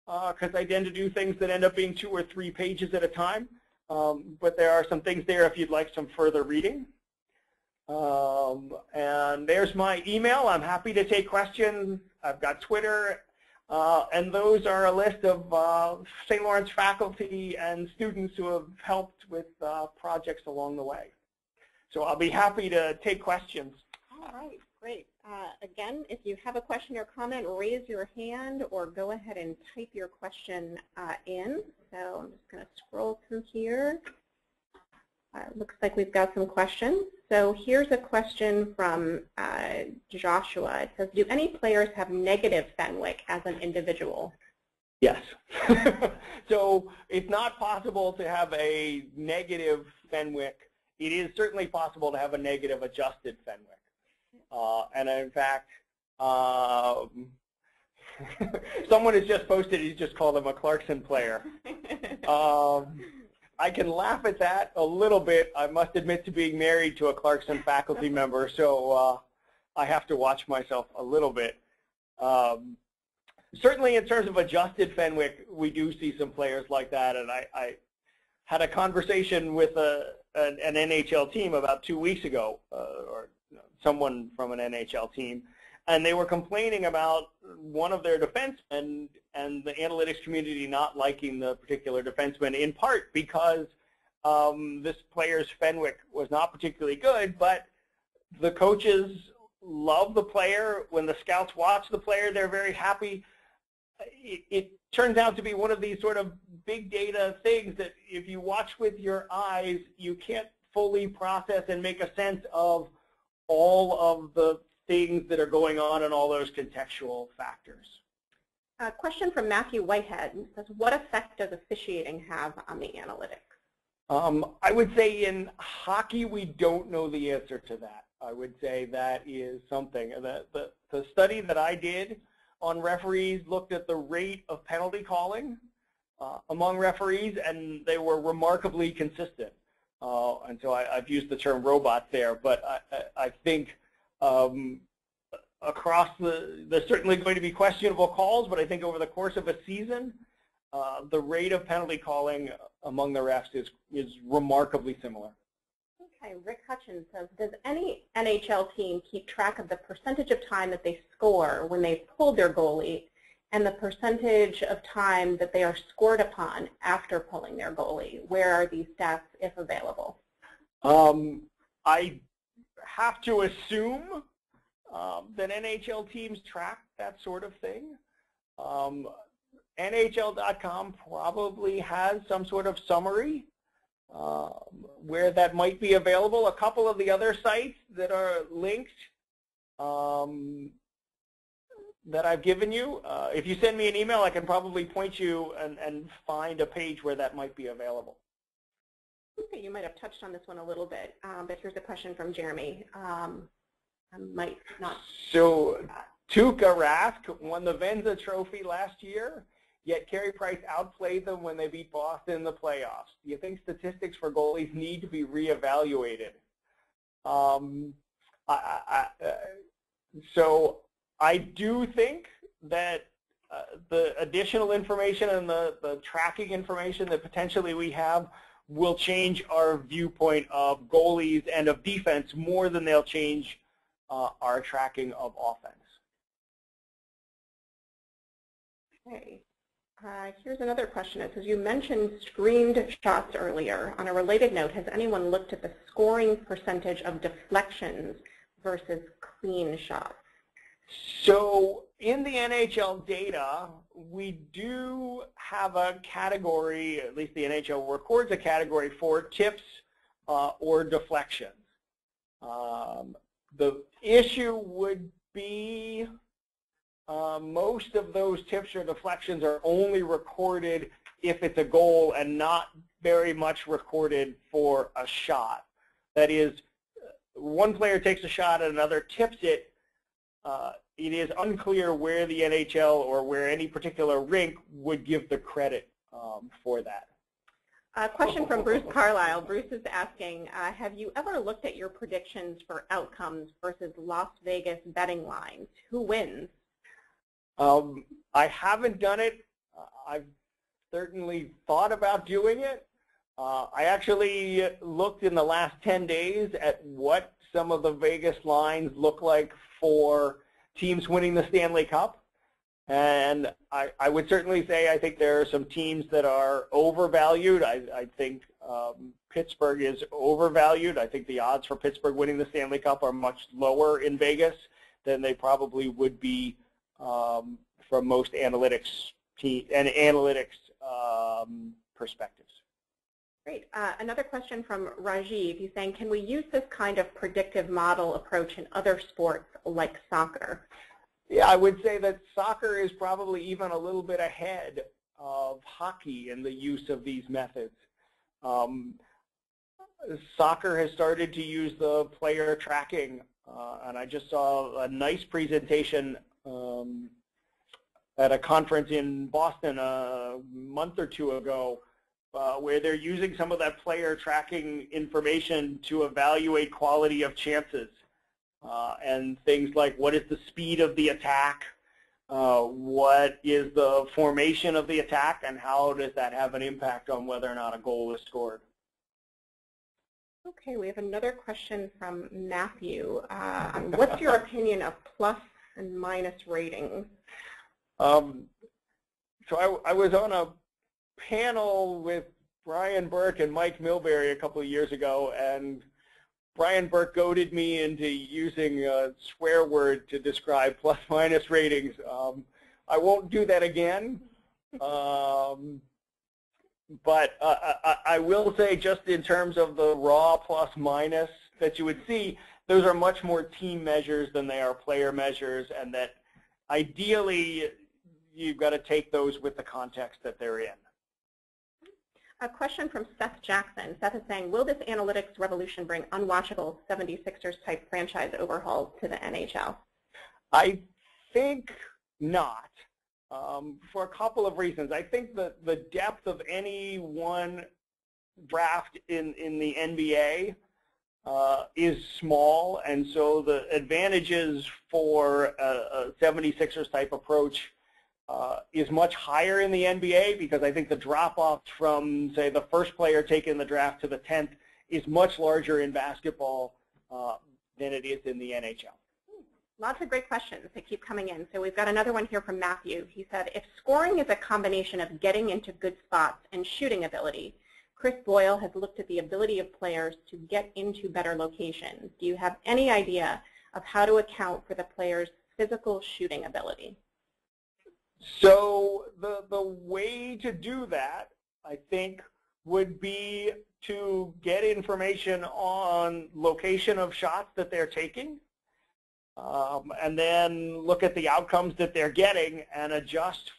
[SPEAKER 2] because I tend to do things that end up being 2 or 3 pages at a time. But there are some things there if you'd like some further reading. And there's my email. I'm happy to take questions. I've got Twitter. And those are a list of St. Lawrence faculty and students who have helped with projects along the way. So I'll be happy to take questions.
[SPEAKER 1] All right, great. Again, if you have a question or comment, raise your hand or go ahead and type your question in. So I'm just going to scroll through here. Looks like we've got some questions. So here's a question from Joshua. It says, do any players have negative Fenwick as an individual?
[SPEAKER 2] Yes. So it's not possible to have a negative Fenwick. It is certainly possible to have a negative adjusted Fenwick. And in fact, someone has just posted, he just called him a Clarkson player. I can laugh at that a little bit. I must admit to being married to a Clarkson faculty member, so I have to watch myself a little bit. Certainly in terms of adjusted Fenwick, we do see some players like that, and I had a conversation with an NHL team about 2 weeks ago, or someone from an NHL team, and they were complaining about one of their defensemen and the analytics community not liking the particular defenseman, in part because this player's Fenwick was not particularly good, but the coaches love the player. When the scouts watch the player, they're very happy. It turns out to be one of these sort of big data things that if you watch with your eyes, you can't fully process and make a sense of all of the things that are going on and all those contextual factors.
[SPEAKER 1] A question from Matthew Whitehead says, what effect does officiating have on the analytics?
[SPEAKER 2] I would say in hockey, we don't know the answer to that. I would say that is something. The study that I did on referees looked at the rate of penalty calling among referees, and they were remarkably consistent. And so I've used the term robot there, but I think across there's certainly going to be questionable calls, but I think over the course of a season, the rate of penalty calling among the refs is remarkably similar.
[SPEAKER 1] Okay, Rick Hutchins says, does any NHL team keep track of the percentage of time that they score when they've pulled their goalie and the percentage of time that they are scored upon after pulling their goalie? Where are these stats, if available?
[SPEAKER 2] I have to assume that NHL teams track that sort of thing. NHL.com probably has some sort of summary where that might be available. A couple of the other sites that are linked that I've given you, if you send me an email, I can probably point you and find a page where that might be available.
[SPEAKER 1] Okay, you might have touched on this one a little bit, but here's a question from Jeremy. I might not.
[SPEAKER 2] So Tuukka Rask won the Vezina Trophy last year, yet Carey Price outplayed them when they beat Boston in the playoffs. Do you think statistics for goalies need to be reevaluated? So I do think that the additional information and the tracking information that potentially we have will change our viewpoint of goalies and of defense more than they'll change our tracking of offense.
[SPEAKER 1] Okay. Here's another question. It says, you mentioned screened shots earlier. On a related note, has anyone looked at the scoring percentage of deflections versus clean shots?
[SPEAKER 2] So in the NHL data, we do have a category, at least the NHL records a category for tips or deflections. The issue would be most of those tips or deflections are only recorded if it's a goal and not very much recorded for a shot. That is, one player takes a shot and another tips it. It is unclear where the NHL or where any particular rink would give the credit for that.
[SPEAKER 1] A question from Bruce Carlisle. Bruce is asking, have you ever looked at your predictions for outcomes versus Las Vegas betting lines? Who wins?
[SPEAKER 2] I haven't done it. I've certainly thought about doing it. I actually looked in the last 10 days at what some of the Vegas lines look like for teams winning the Stanley Cup. And I would certainly say I think there are some teams that are overvalued. I think Pittsburgh is overvalued. I think the odds for Pittsburgh winning the Stanley Cup are much lower in Vegas than they probably would be from most analytics perspectives.
[SPEAKER 1] Great. Another question from Rajiv. He's saying, can we use this kind of predictive model approach in other sports like soccer?
[SPEAKER 2] Yeah, I would say that soccer is probably even a little bit ahead of hockey in the use of these methods. Soccer has started to use the player tracking, and I just saw a nice presentation at a conference in Boston a month or two ago where they're using some of that player tracking information to evaluate quality of chances and things like what is the speed of the attack, what is the formation of the attack, and how does that have an impact on whether or not a goal is scored.
[SPEAKER 1] Okay, we have another question from Matthew. What's your opinion of plus and minus ratings?
[SPEAKER 2] So I was on a panel with Brian Burke and Mike Milbury a couple of years ago, and Brian Burke goaded me into using a swear word to describe plus-minus ratings. I won't do that again, but I will say just in terms of the raw plus-minus that you would see, those are much more team measures than they are player measures, and that ideally you've got to take those with the context that they're in.
[SPEAKER 1] A question from Seth Jackson. Seth is saying, will this analytics revolution bring unwatchable 76ers type franchise overhauls to the NHL?
[SPEAKER 2] I think not, for a couple of reasons. I think that the depth of any one draft in the NBA is small, and so the advantages for a 76ers type approach is much higher in the NBA, because I think the drop-off from, say, the first player taken in the draft to the 10th is much larger in basketball than it is in the NHL.
[SPEAKER 1] Lots of great questions that keep coming in. So we've got another one here from Matthew. He said, if scoring is a combination of getting into good spots and shooting ability, Chris Boyle has looked at the ability of players to get into better locations. Do you have any idea of how to account for the player's physical shooting ability?
[SPEAKER 2] So the way to do that, I think, would be to get information on location of shots that they're taking, and then look at the outcomes that they're getting and adjust,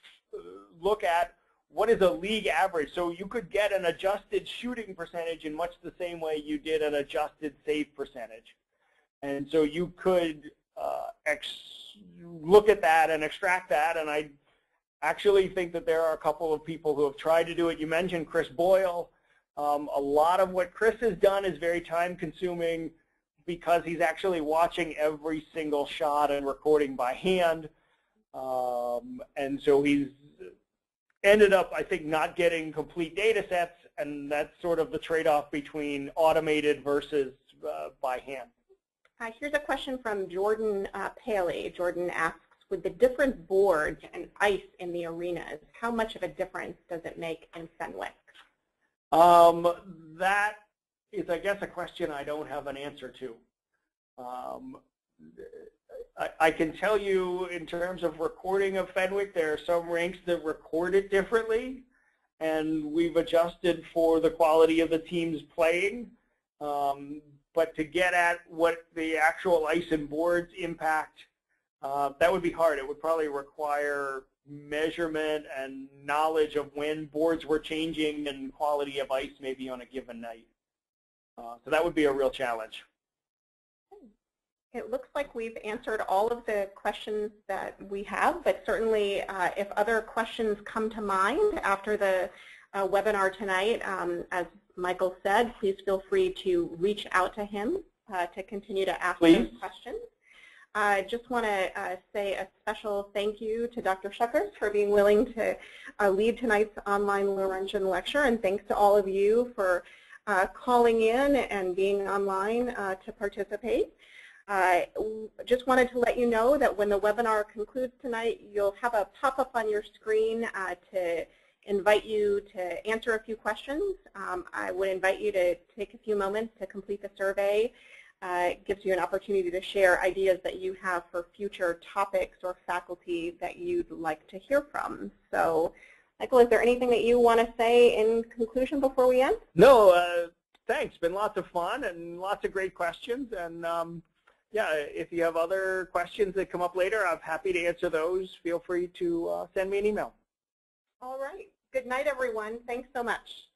[SPEAKER 2] look at what is a league average. So you could get an adjusted shooting percentage in much the same way you did an adjusted save percentage. And so you could look at that and extract that, and I actually think that there are a couple of people who have tried to do it. You mentioned Chris Boyle. A lot of what Chris has done is very time-consuming because he's actually watching every single shot and recording by hand. And so he's ended up, I think, not getting complete data sets, and that's sort of the trade-off between automated versus by hand.
[SPEAKER 1] Here's a question from Jordan Paley. Jordan asks, with the different boards and ice in the arenas, how much of a difference does it make in Fenwick?
[SPEAKER 2] That is, I guess, a question I don't have an answer to. I can tell you in terms of recording of Fenwick, there are some rinks that record it differently, and we've adjusted for the quality of the teams playing. But to get at what the actual ice and boards impact, that would be hard. It would probably require measurement and knowledge of when boards were changing and quality of ice maybe on a given night. So that would be a real challenge.
[SPEAKER 1] It looks like we've answered all of the questions that we have, but certainly if other questions come to mind after the webinar tonight, as Michael said, please feel free to reach out to him to continue to ask those questions. I just want to say a special thank you to Dr. Schuckers for being willing to lead tonight's online Laurentian lecture, and thanks to all of you for calling in and being online to participate. Just wanted to let you know that when the webinar concludes tonight, you'll have a pop-up on your screen to invite you to answer a few questions. I would invite you to take a few moments to complete the survey. It gives you an opportunity to share ideas that you have for future topics or faculty that you'd like to hear from. So, Michael, is there anything that you want to say in conclusion before we end?
[SPEAKER 2] No, thanks. Been lots of fun and lots of great questions. And yeah, if you have other questions that come up later, I'm happy to answer those. Feel free to send me an email.
[SPEAKER 1] All right. Good night, everyone. Thanks so much.